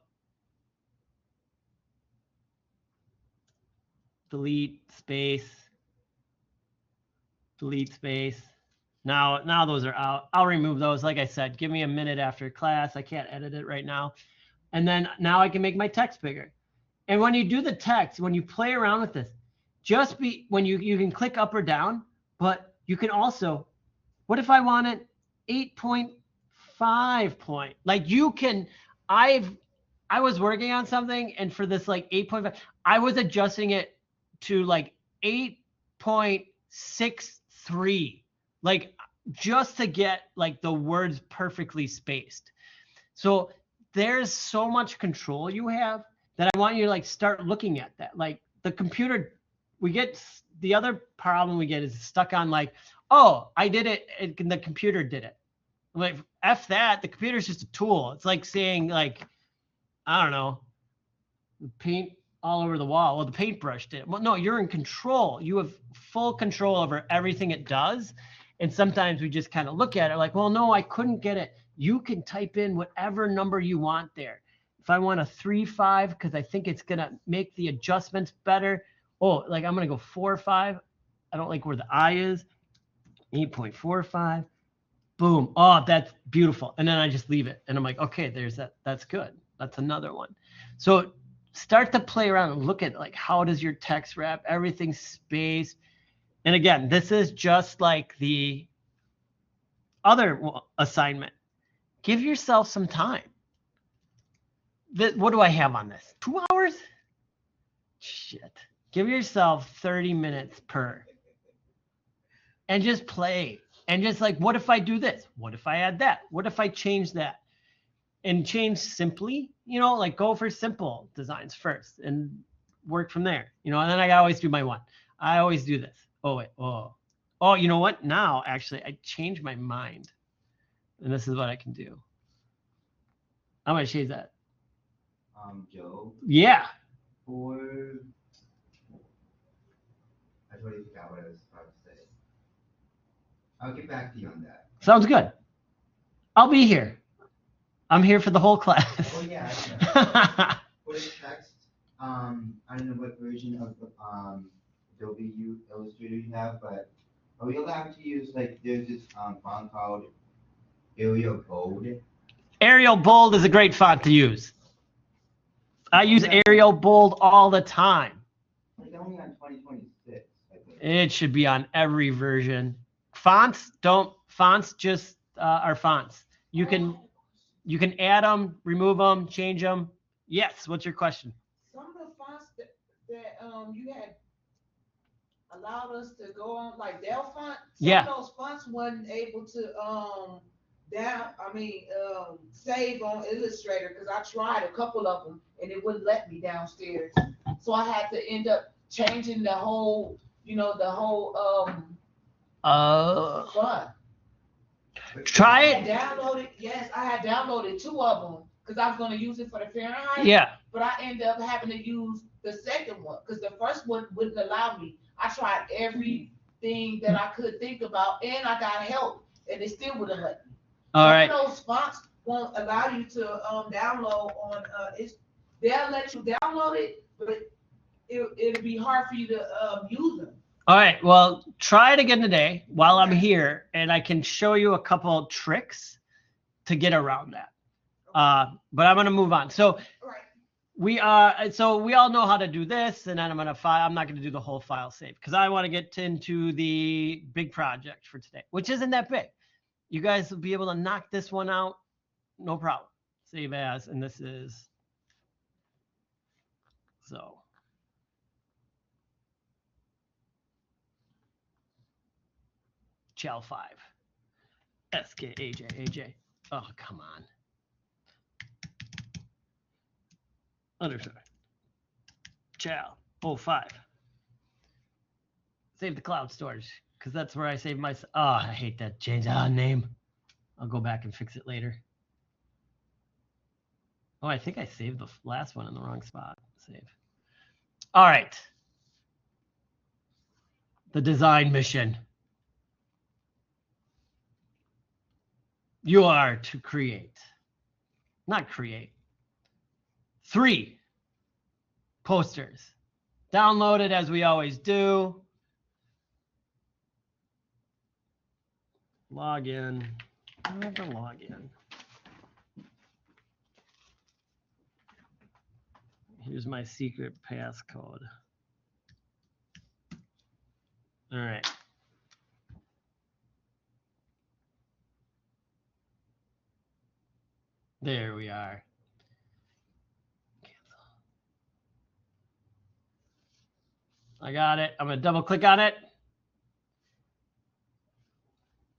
Delete space. Delete space. Now those are out. I'll remove those. Like I said, give me a minute after class. I can't edit it right now. And then now I can make my text bigger. And when you do the text, when you play around with this, just be when you can click up or down, but you can also, what if I want it 8.5 point? Like you can, I was working on something, and for this like 8.5, I was adjusting it to like 8.63, like just to get like the words perfectly spaced. So there's so much control you have that I want you to like start looking at that. Like the computer, the other problem we get is stuck on like, oh, I did it and the computer did it. I'm like, F that, the computer's just a tool. It's like saying like, I don't know, paint all over the wall. Well, the paintbrush did it. Well, no, you're in control. You have full control over everything it does. And sometimes we just kind of look at it like, well, no, I couldn't get it. You can type in whatever number you want there. If I want a 3.5 because I think it's going to make the adjustments better. Oh, like I'm going to go 4.5. I don't like where the I is. 8.45. Boom. Oh, that's beautiful. And then I just leave it. And I'm like, okay, there's that. That's good. That's another one. So start to play around and look at like, how does your text wrap? Everything's spaced. And again, this is just like the other assignment. Give yourself some time. What do I have on this? 2 hours? Shit. Give yourself 30 minutes per. And just play. And just like, what if I do this? What if I add that? What if I change that? And change simply, like go for simple designs first and work from there. And then I always do my one. I always do this. Oh, wait. Oh, you know what? Now, actually, I changed my mind. And this is what I can do. I'm going to change that. Joe, Yeah. I totally forgot what I was about to say. I'll get back to you on that. Sounds good. I'll be here. I'm here for the whole class. Oh yeah, I know. For the text, I don't know what version of Adobe Illustrator you have, but are we allowed to use like there's this font called Arial Bold? Arial Bold is a great font to use. I use Arial Bold all the time. It's only on 2026, I think. It should be on every version. Fonts just are fonts. You can add them, remove them, change them. Yes. What's your question? Some of the fonts that you had allowed us to go on, like Dell font. Some of those fonts wasn't able to save on Illustrator because I tried a couple of them and it wouldn't let me downstairs. So I had to end up changing the whole font. Try it. I had downloaded 2 of them because I was going to use it for the Fahrenheit. Yeah. But I ended up having to use the second one because the first one wouldn't allow me. I tried everything that I could think about and I got help and it still wouldn't let me. All right. Those fonts won't allow you to download on they'll let you download it, but it'll be hard for you to use them. All right. Well, try it again today while I'm here, and I can show you a couple of tricks to get around that. But I'm going to move on. So we all know how to do this, and then I'm not going to do the whole file save because I want to get into the big project for today, which isn't that big. You guys will be able to knock this one out. No problem. Save as, and this is so. Chal 5. SKAJ. Oh, come on. Underscore. Chal 05. Save the cloud storage, because that's where I save my. Oh, I hate that change name. I'll go back and fix it later. Oh, I think I saved the last one in the wrong spot. Save. All right. The design mission. You are to create, not create, 3 posters. Download it as we always do. Log in. I have to log in. Here's my secret passcode. All right. There we are. Cancel. I got it. I'm going to double click on it.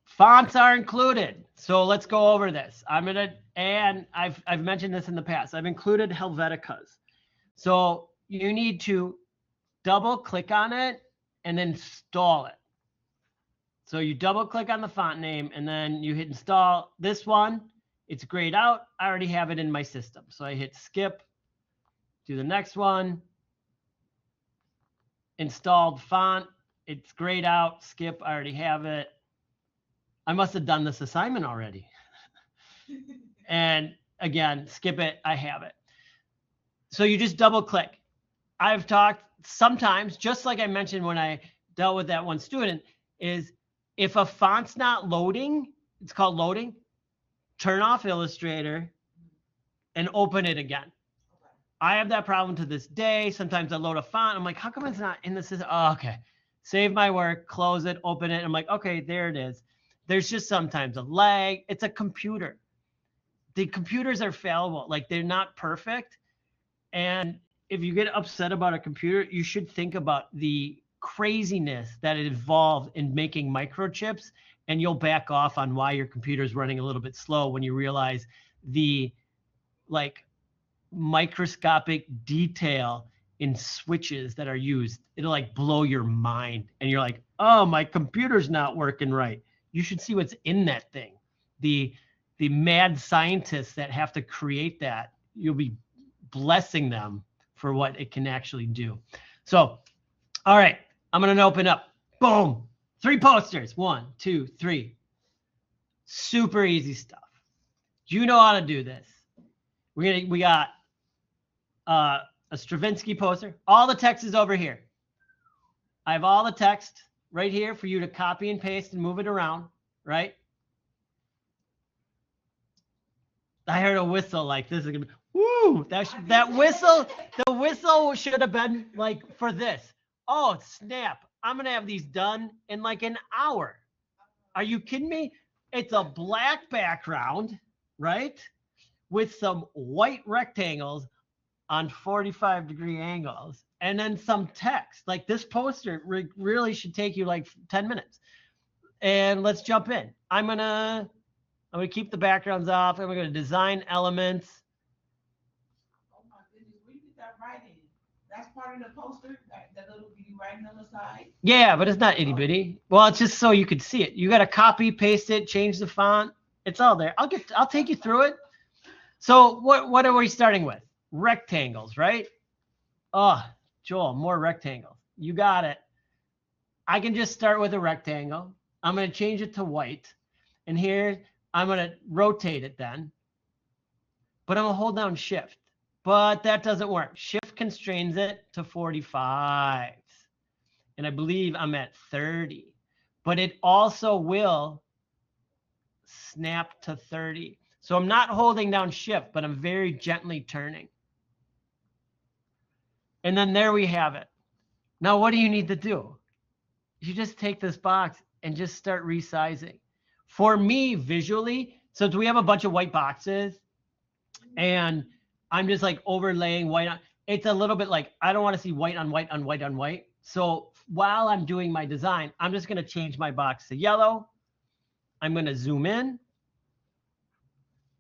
Fonts are included. So let's go over this. And I've mentioned this in the past. I've included Helveticas. So you need to double click on it and install it. So you double click on the font name and then you hit install this one. It's grayed out. I already have it in my system. So I hit skip, do the next one. Installed font. It's grayed out. Skip, I already have it. I must have done this assignment already. And again, skip it. I have it. So you just double click. I've talked sometimes, just like I mentioned when I dealt with that one student, is if a font's not loading, it's called loading, turn off Illustrator and open it again. I have that problem to this day. Sometimes I load a font. I'm like, how come it's not in the system? Oh, okay. Save my work, close it, open it. I'm like, okay, there it is. There's just sometimes a lag. It's a computer. The computers are fallible. Like, they're not perfect. And if you get upset about a computer, you should think about the craziness that it involved in making microchips, and you'll back off on why your computer is running a little bit slow when you realize the like microscopic detail in switches that are used. It'll like blow your mind, and you're like, oh, my computer's not working right. You should see what's in that thing. The mad scientists that have to create that, you'll be blessing them for what it can actually do. So, all right, I'm going to open up. Boom. 3 posters. 1, 2, 3. Super easy stuff. You know how to do this. We got a Stravinsky poster. All the text is over here. I have all the text right here for you to copy and paste and move it around, right? I heard a whistle like this is gonna be, woo! That whistle, the whistle should have been like for this. Oh, snap. I'm gonna have these done in like an hour. Are you kidding me? It's a black background, right? With some white rectangles on 45-degree angles, and then some text. Like, this poster really should take you like 10 minutes. And let's jump in. I'm gonna keep the backgrounds off, and we're gonna design elements. Oh my goodness, where you get that writing? That's part of the poster, that little bitty writing on the side? Yeah, but it's not itty bitty. Well, it's just so you could see it. You gotta copy, paste it, change the font. It's all there. I'll take you through it. So what are we starting with? Rectangles, right? Oh, Joel, more rectangles. You got it. I can just start with a rectangle. I'm going to change it to white. And here, I'm going to rotate it then. But I'm going to hold down shift. But that doesn't work. Shift constrains it to 45. And I believe I'm at 30. But it also will snap to 30. So I'm not holding down shift, but I'm very gently turning. And then there we have it. Now, what do you need to do? You just take this box and just start resizing. For me, visually, so we have a bunch of white boxes, and I'm just like overlaying white on. It's a little bit like, I don't want to see white on white on white on white. So while I'm doing my design, I'm just going to change my box to yellow. I'm going to zoom in,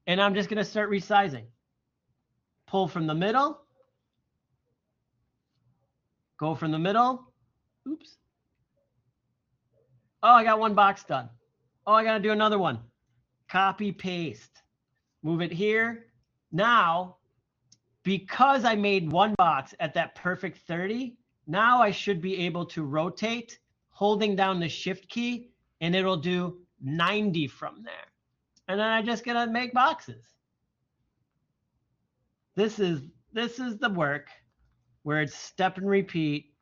and I'm just going to start resizing. Pull from the middle. Go from the middle. Oops. Oh, I got one box done. Oh, I got to do another one. Copy, paste. Move it here. Now, because I made one box at that perfect 30, now I should be able to rotate holding down the shift key, and it'll do 90 from there. And then I just gotta make boxes. This is the work where it's step and repeat,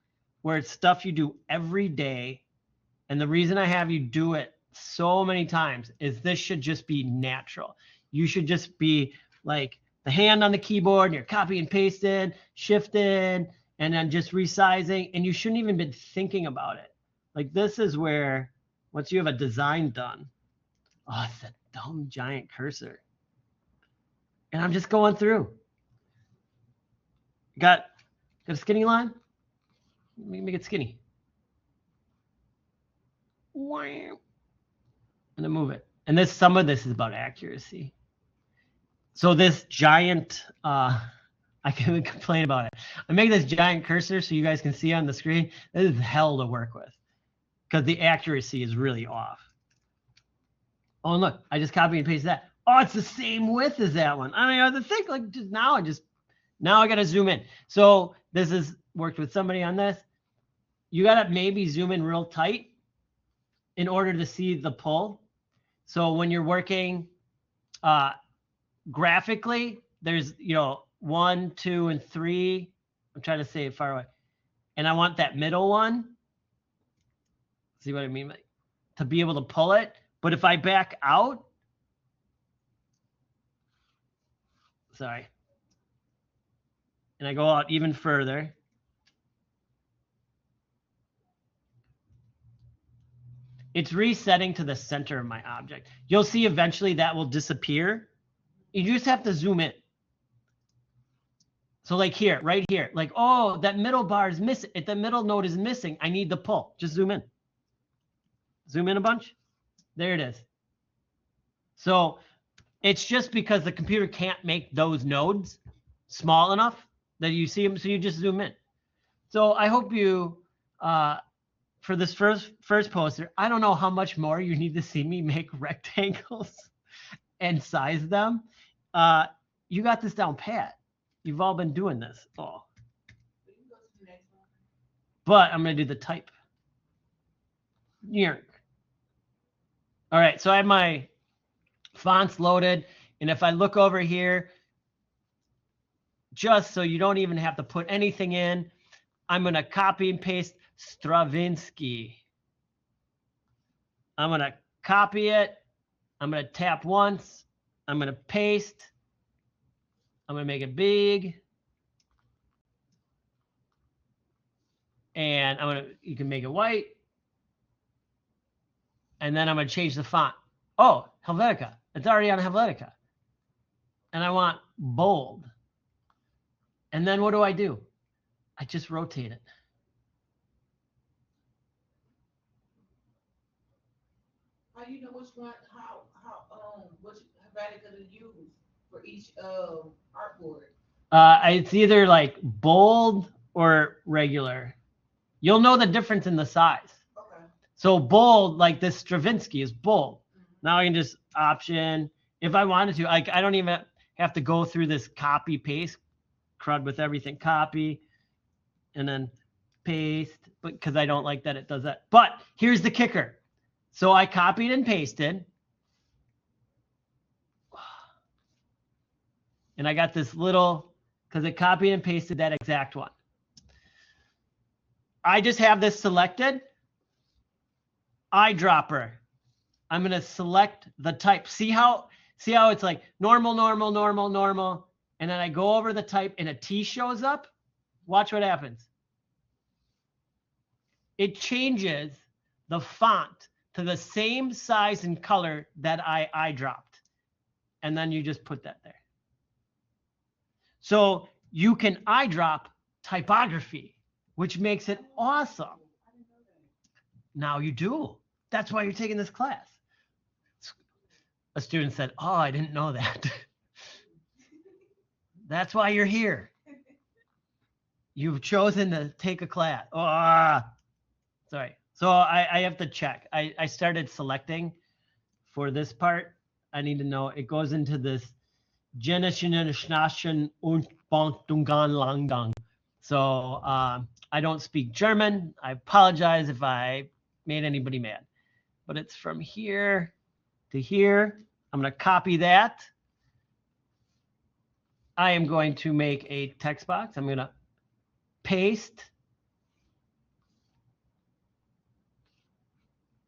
where it's stuff you do every day. And the reason I have you do it so many times is this should just be natural. You should just be like the hand on the keyboard, and you're copy and pasting, shifting, and then just resizing. And you shouldn't even been thinking about it. Like this is where, once you have a design done, oh, it's that dumb giant cursor. And I'm just going through. Got a skinny line? Let me make it skinny. And then move it. And some of this is about accuracy. So this giant, I can complain about it. I make this giant cursor so you guys can see on the screen. This is hell to work with because the accuracy is really off. Oh, and look, I just copy and paste that. Oh, it's the same width as that one. I mean, the thing, like just now I got to zoom in. So this is worked with somebody on this. You got to maybe zoom in real tight in order to see the pull. So when you're working graphically, there's, 1, 2, and 3. I'm trying to say it far away. And I want that middle one. See what I mean? To be able to pull it. But if I back out, sorry, and I go out even further, it's resetting to the center of my object. You'll see eventually that will disappear. You just have to zoom in. So like here, right here, like, oh, that middle bar is missing. If the middle node is missing, I need the pull. Just zoom in. Zoom in a bunch. There it is. So it's just because the computer can't make those nodes small enough that you see them, so you just zoom in. So I hope you, for this first poster, I don't know how much more you need to see me make rectangles and size them. You got this down pat. You've all been doing this. Oh. But I'm going to do the type. Yerk. All right, so I have my fonts loaded. And if I look over here, just so you don't even have to put anything in, I'm going to copy and paste Stravinsky. I'm going to copy it. I'm going to tap once. I'm going to paste. I'm going to make it big. And you can make it white. And then I'm going to change the font. Oh, Helvetica. It's already on Helvetica. And I want bold. And then what do? I just rotate it. How you know which one, which Helvetica to use for each artboard? It's either like bold or regular. You'll know the difference in the size. Okay. So bold, like this Stravinsky is bold. Now I can just option, if I wanted to, I don't even have to go through this copy paste crud with everything. Copy and then paste, but because I don't like that it does that. But here's the kicker. So I copied and pasted. And I got this little, because it copied and pasted that exact one. I just have this selected. Eyedropper. I'm going to select the type. See how it's like normal, normal, normal, normal. And then I go over the type and a T shows up. Watch what happens. It changes the font to the same size and color that I eyedropped. And then you just put that there. So you can eyedrop typography, which makes it awesome. Now you do. That's why you're taking this class. A student said, "Oh, I didn't know that." That's why you're here. You've chosen to take a class. Oh, sorry. So I have to check. I started selecting for this part. I need to know it goes into this Genischen und Bondungan Langdang. So I don't speak German. I apologize if I made anybody mad. But it's from here to here. I'm going to copy that. I am going to make a text box. I'm going to paste.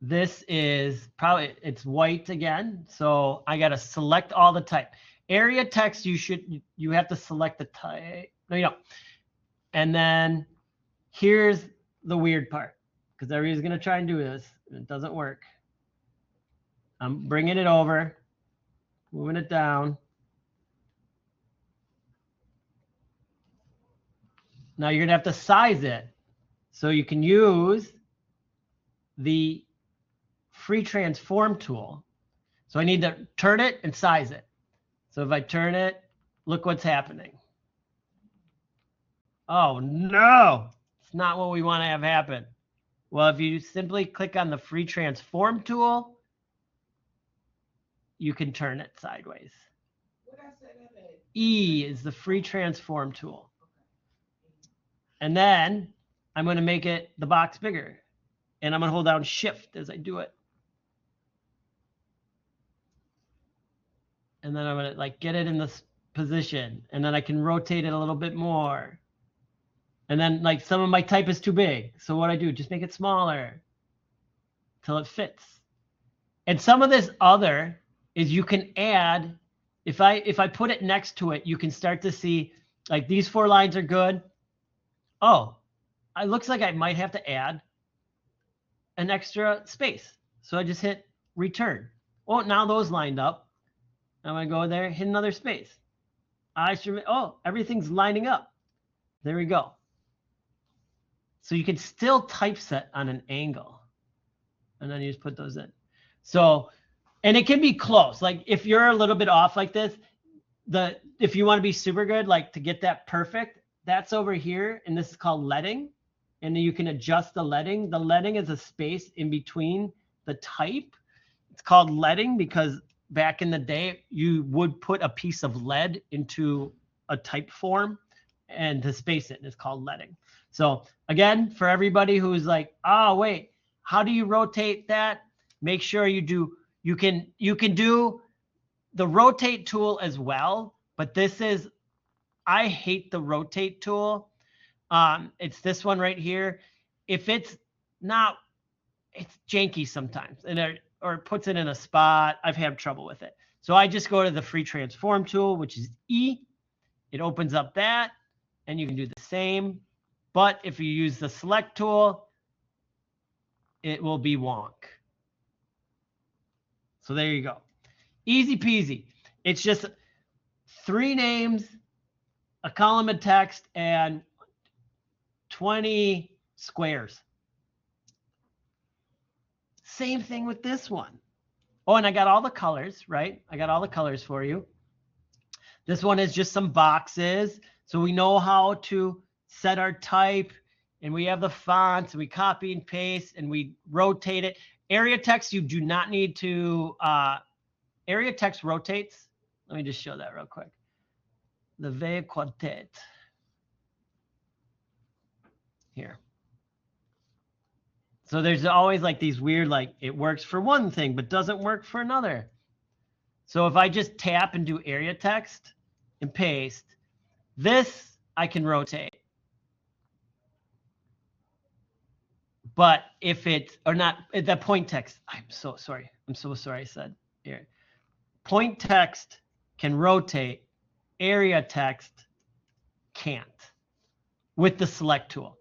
This is probably, it's white again. So I got to select all the type. Area text, you have to select the type. No, you don't. And then here's the weird part, because everybody's going to try and do this. And it doesn't work. I'm bringing it over, moving it down. Now you're going to have to size it. So you can use the free transform tool. So I need to turn it and size it. So if I turn it, look what's happening. Oh no, it's not what we want to have happen. Well, if you simply click on the free transform tool, you can turn it sideways. E is the free transform tool. And then I'm going to make it the box bigger. And I'm going to hold down shift as I do it. And then I'm going to like get it in this position. And then I can rotate it a little bit more. And then like some of my type is too big. So what I do, just make it smaller till it fits. And some of this other is you can add, if I put it next to it, you can start to see like these 4 lines are good. Oh, it looks like I might have to add an extra space. So I just hit return. Oh, now those lined up. I'm going to go there, hit another space. Oh, everything's lining up. There we go. So you can still typeset on an angle. And then you just put those in. So, and it can be close. Like if you're a little bit off like this, if you want to be super good, like to get that perfect, that's over here. And this is called leading. And then you can adjust the leading. The leading is a space in between the type. It's called leading because back in the day, you would put a piece of lead into a type form and to space it. And it's called leading. So again, for everybody who's like, oh, wait, how do you rotate that? Make sure you do, you can do the rotate tool as well. But this is, I hate the rotate tool. It's this one right here. If it's not, it's janky sometimes, or it puts it in a spot. I've had trouble with it. So I just go to the free transform tool, which is E. It opens up that, and you can do the same. But if you use the select tool, it will be wonk. So there you go. Easy peasy. It's just 3 names, a column of text, and 20 squares. Same thing with this one. Oh, and I got all the colors, right? I got all the colors for you. This one is just some boxes. So we know how to set our type, and we have the fonts, and we copy and paste, and we rotate it. Area text, you do not need to, area text rotates. Let me just show that real quick. The V quartet. Here. So there's always like these weird, like it works for one thing, but doesn't work for another. So if I just tap and do area text and paste, this I can rotate. But if it's, or not, the point text, I'm so sorry. I'm so sorry I said here. Point text can rotate, area text can't with the select tool.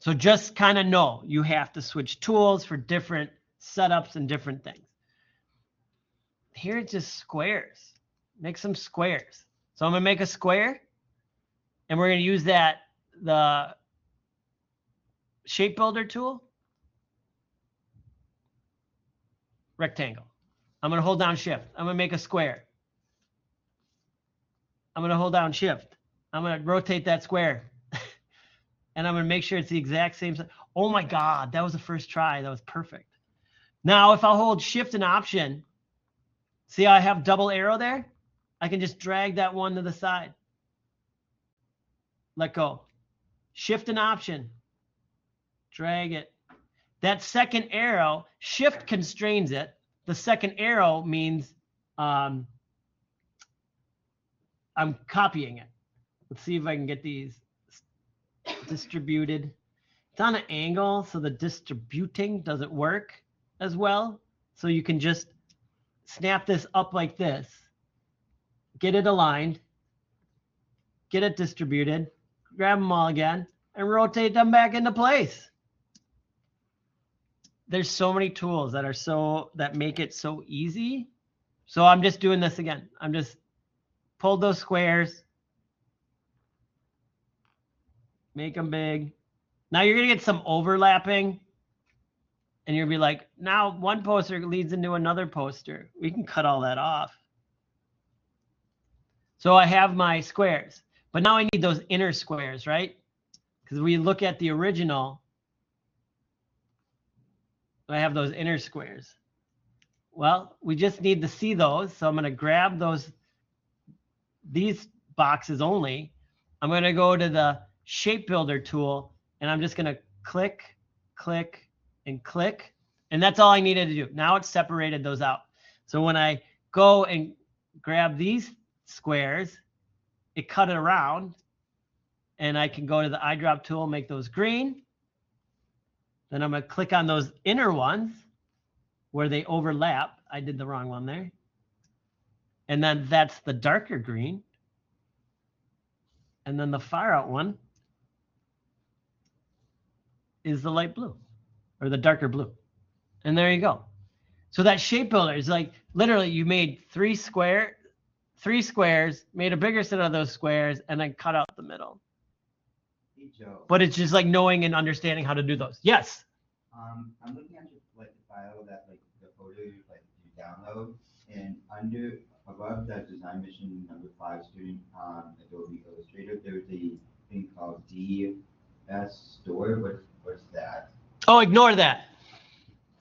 So just kind of know you have to switch tools for different setups and different things. Here it's just squares. Make some squares. So I'm going to make a square, and we're going to use the shape builder tool. Rectangle. I'm going to hold down shift. I'm going to make a square. I'm going to hold down shift. I'm going to rotate that square. And I'm going to make sure it's the exact same size. Oh my God, that was the first try. That was perfect. Now, if I'll hold shift and option, see how I have double arrow there? I can just drag that one to the side. Let go. Shift and option. Drag it. That second arrow, shift constrains it. The second arrow means I'm copying it. Let's see if I can get these distributed. It's on an angle, so the distributing doesn't work as well. So you can just snap this up like this, get it aligned, get it distributed, grab them all again, and rotate them back into place. There's so many tools that make it so easy. So I'm just doing this again. I'm just pulled those squares, make them big. Now you're gonna get some overlapping, and you'll be like, now one poster leads into another poster. We can cut all that off. So I have my squares, but now I need those inner squares, right? Because we look at the original, I have those inner squares. Well, we just need to see those. So I'm going to grab these boxes only. I'm going to go to the shape builder tool, and I'm just going to click, click, and click. And that's all I needed to do. Now it's separated those out. So when I go and grab these squares, it cut it around, and I can go to the eyedrop tool, make those green. Then I'm going to click on those inner ones where they overlap. I did the wrong one there. And then that's the darker green. And then the far out one is the light blue or the darker blue. And there you go. So that shape builder is like literally you made three squares, made a bigger set of those squares, and then cut out the middle. Hey, Joe. But it's just like knowing and understanding how to do those. Yes. I'm looking at your, like the file that like the photo you download, and above that design mission number 5 student Adobe Illustrator, there's a thing called DS store. What's that? Oh, ignore that.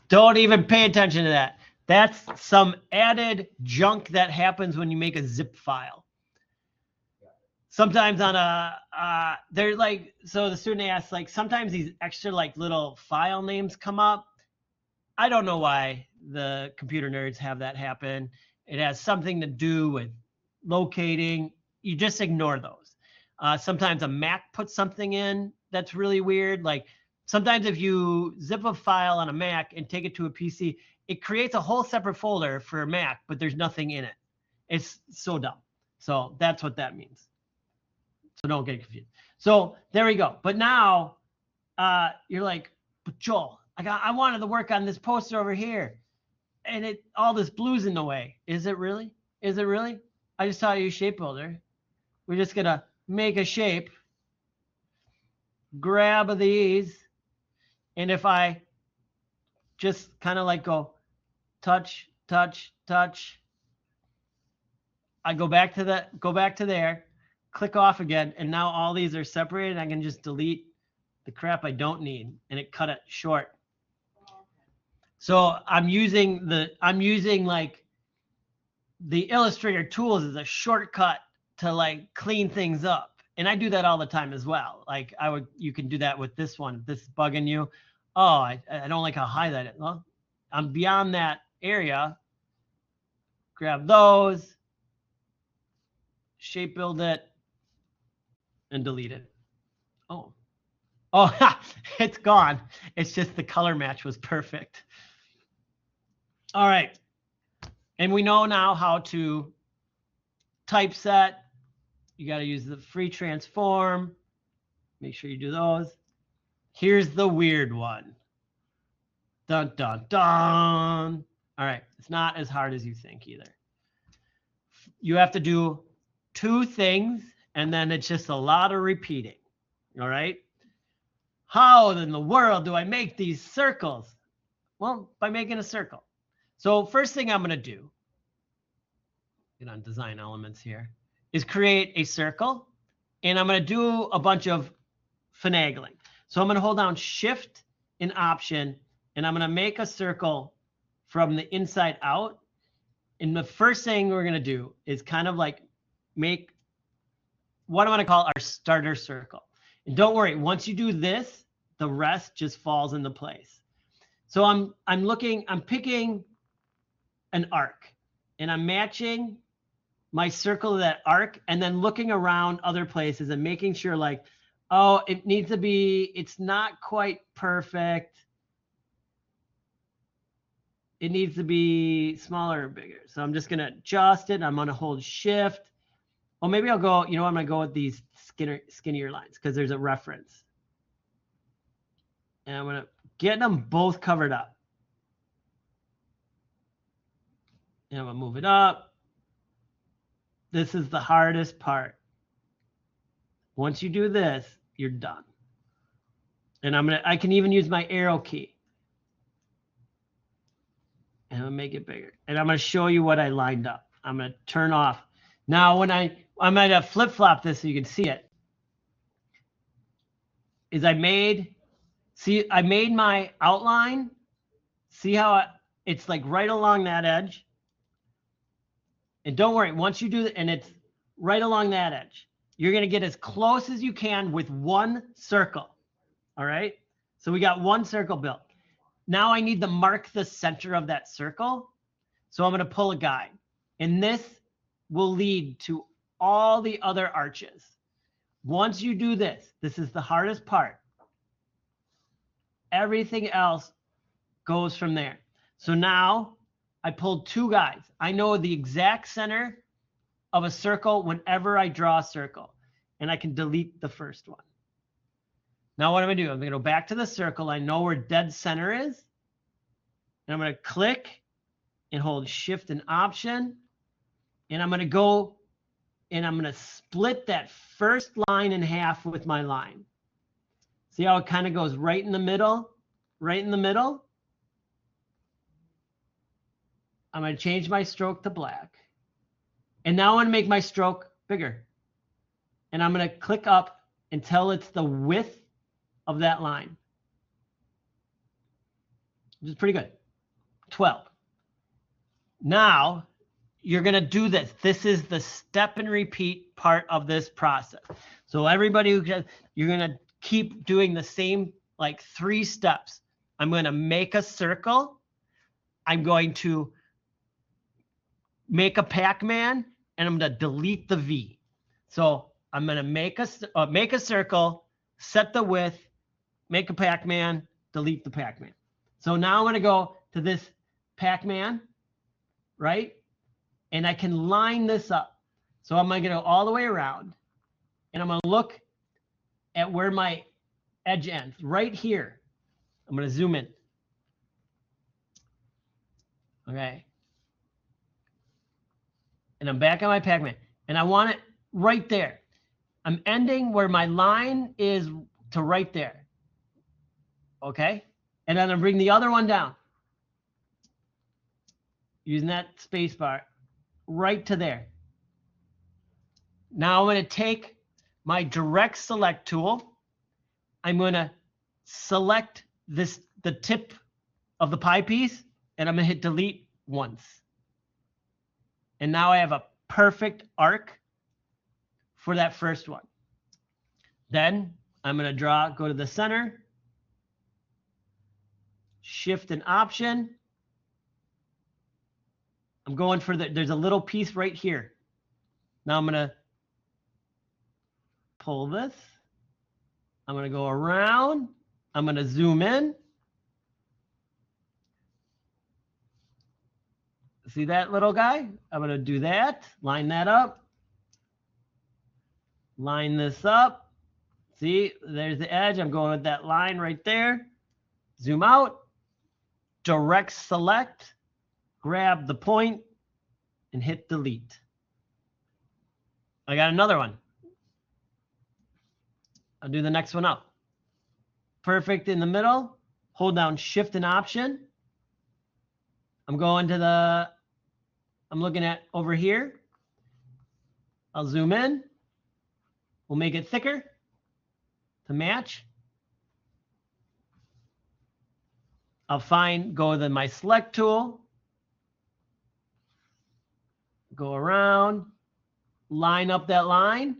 Don't even pay attention to that. That's some added junk that happens when you make a zip file. Sometimes on they're like, so the student asks, like, sometimes these extra like little file names come up. I don't know why the computer nerds have that happen. It has something to do with locating. You just ignore those. Sometimes a Mac puts something in that's really weird. Like sometimes if you zip a file on a Mac and take it to a PC, it creates a whole separate folder for a Mac, but there's nothing in it. It's so dumb. So that's what that means. So don't get confused. So there we go. But now you're like, but Joel, I wanted to work on this poster over here, and all this blue's in the way. Is it really? Is it really? I just taught you shape builder. We're just gonna make a shape, grab these, and if I just kind of like go touch, touch, touch, I go back to there. Click off again, and now all these are separated. I can just delete the crap I don't need, and it cut it short. So I'm using like the Illustrator tools as a shortcut to like clean things up, and I do that all the time as well. Like you can do that with this one. If this is bugging you, oh, I don't like how high that is. Well, I'm beyond that area. Grab those, shape build it, and delete it. Oh, it's gone. It's just the color match was perfect. All right. And we know now how to typeset. You got to use the free transform. Make sure you do those. Here's the weird one. Dun, dun, dun. All right. It's not as hard as you think either. You have to do 2 things, and then it's just a lot of repeating. All right. How in the world do I make these circles? Well, by making a circle. So first thing I'm going to do, get on design elements here, is create a circle. And I'm going to do a bunch of finagling. So I'm going to hold down Shift and Option, and I'm going to make a circle from the inside out. And the first thing we're going to do is kind of like make what I'm going to call our starter circle. And don't worry, once you do this, the rest just falls into place. So I'm picking an arc, and I'm matching my circle to that arc, and then looking around other places and making sure, like, oh, it needs to be, it's not quite perfect. It needs to be smaller or bigger. So I'm just going to adjust it. I'm going to hold Shift. Well, maybe I'll go, I'm going to go with these skinnier lines because there's a reference. And I'm going to get them both covered up. And I'm going to move it up. This is the hardest part. Once you do this, you're done. And I can even use my arrow key. And I'll make it bigger. And I'm going to show you what I lined up. I'm going to turn off. Now, when I'm going to flip-flop this so you can see it, is I made my outline. See how it's like right along that edge? And don't worry, once you do it, and it's right along that edge, you're going to get as close as you can with one circle. All right? So we got one circle built. Now I need to mark the center of that circle. So I'm going to pull a guide. And this will lead to all the other arches. Once you do this, this is the hardest part. Everything else goes from there. So now I pulled two guides. I know the exact center of a circle whenever I draw a circle. And I can delete the first one. Now what I'm going to do, I'm going to go back to the circle. I know where dead center is. And I'm going to click and hold Shift and Option. And I'm going to go and I'm going to split that first line in half with my line. See how it kind of goes right in the middle? Right in the middle. I'm going to change my stroke to black. And now I want to make my stroke bigger. And I'm going to click up until it's the width of that line, which is pretty good. 12. Now you're going to do this. This is the step and repeat part of this process. So everybody you're going to keep doing the same, like 3 steps. I'm going to make a circle. I'm going to make a Pac-Man, and I'm going to delete the V. So I'm going to make a circle, set the width, make a Pac-Man, delete the Pac-Man. So now I'm going to go to this Pac-Man, right? And I can line this up. So I'm going to go all the way around, and I'm going to look at where my edge ends, right here. I'm going to zoom in. Okay. And I'm back on my Pac-Man, and I want it right there. I'm ending where my line is to right there. Okay? And then I'm bringing the other one down. Using that space bar right to there. Now I'm going to take my direct select tool. I'm going to select the tip of the pie piece, and I'm going to hit delete once. And now I have a perfect arc for that first one. Then I'm going to go to the center, Shift and Option. I'm going for there's a little piece right here. Now I'm going to pull this. I'm going to go around. I'm going to zoom in. See that little guy? I'm going to do that. Line that up. Line this up. See, there's the edge. I'm going with that line right there. Zoom out. Direct select. Grab the point and hit delete. I got another one. I'll do the next one up. Perfect in the middle. Hold down Shift and Option. I'm looking at over here. I'll zoom in. We'll make it thicker to match. I'll go to my select tool, go around, line up that line,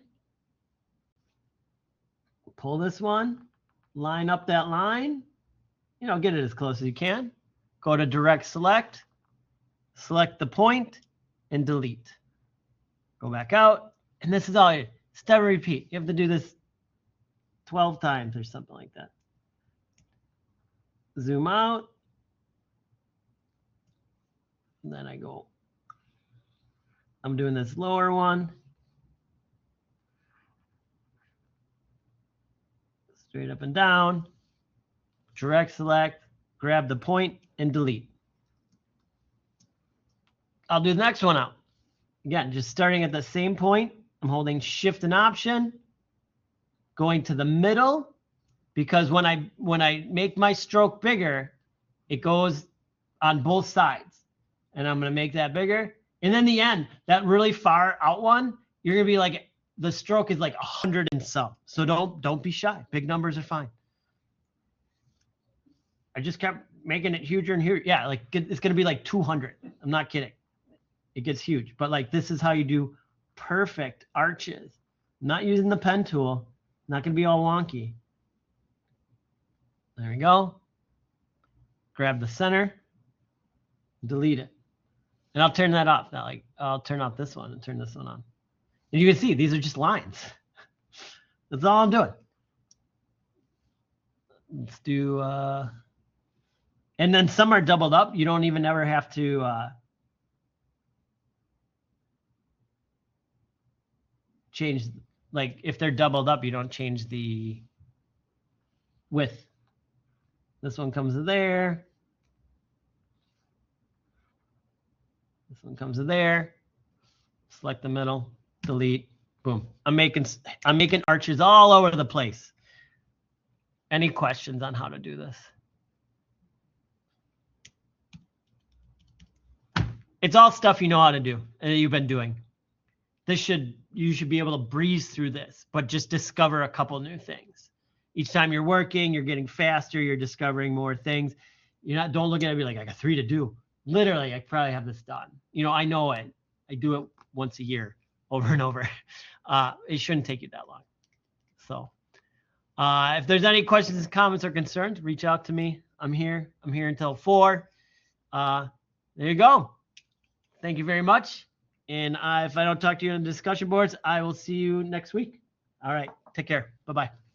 pull this one, line up that line, get it as close as you can. Go to direct select, select the point, and delete. Go back out, and this is all you. Step and repeat. You have to do this 12 times or something like that. Zoom out. And then I'm doing this lower one. Straight up and down. Direct select, grab the point, and delete. I'll do the next one out. Again, just starting at the same point. I'm holding Shift and Option, going to the middle, because when I make my stroke bigger, it goes on both sides. And I'm going to make that bigger. And then the end, that really far out one, you're going to be like, the stroke is like 100 and some. So don't be shy. Big numbers are fine. I just kept making it huger and huger. Yeah, like it's going to be like 200. I'm not kidding. It gets huge. But like this is how you do perfect arches. I'm not using the pen tool. Not going to be all wonky. There we go. Grab the center. Delete it. And I'll turn that off. Now, like I'll turn off this one and turn this one on. And you can see these are just lines. That's all I'm doing. Let's do, and then some are doubled up. You don't even ever have to change, like if they're doubled up, you don't change the width. This one comes to there. This one comes to there. Select the middle, delete, boom. I'm making arches all over the place. Any questions on how to do this? It's all stuff you know how to do and you've been doing. You should be able to breeze through this, but just discover a couple new things. Each time you're working, you're getting faster, you're discovering more things. Don't look at it and be like, I got 3 to do. Literally, I probably have this done. I know it. I do it once a year, over and over. It shouldn't take you that long. So if there's any questions, comments, or concerns, reach out to me. I'm here. I'm here until 4. There you go. Thank you very much. And if I don't talk to you on the discussion boards, I will see you next week. All right. Take care. Bye-bye.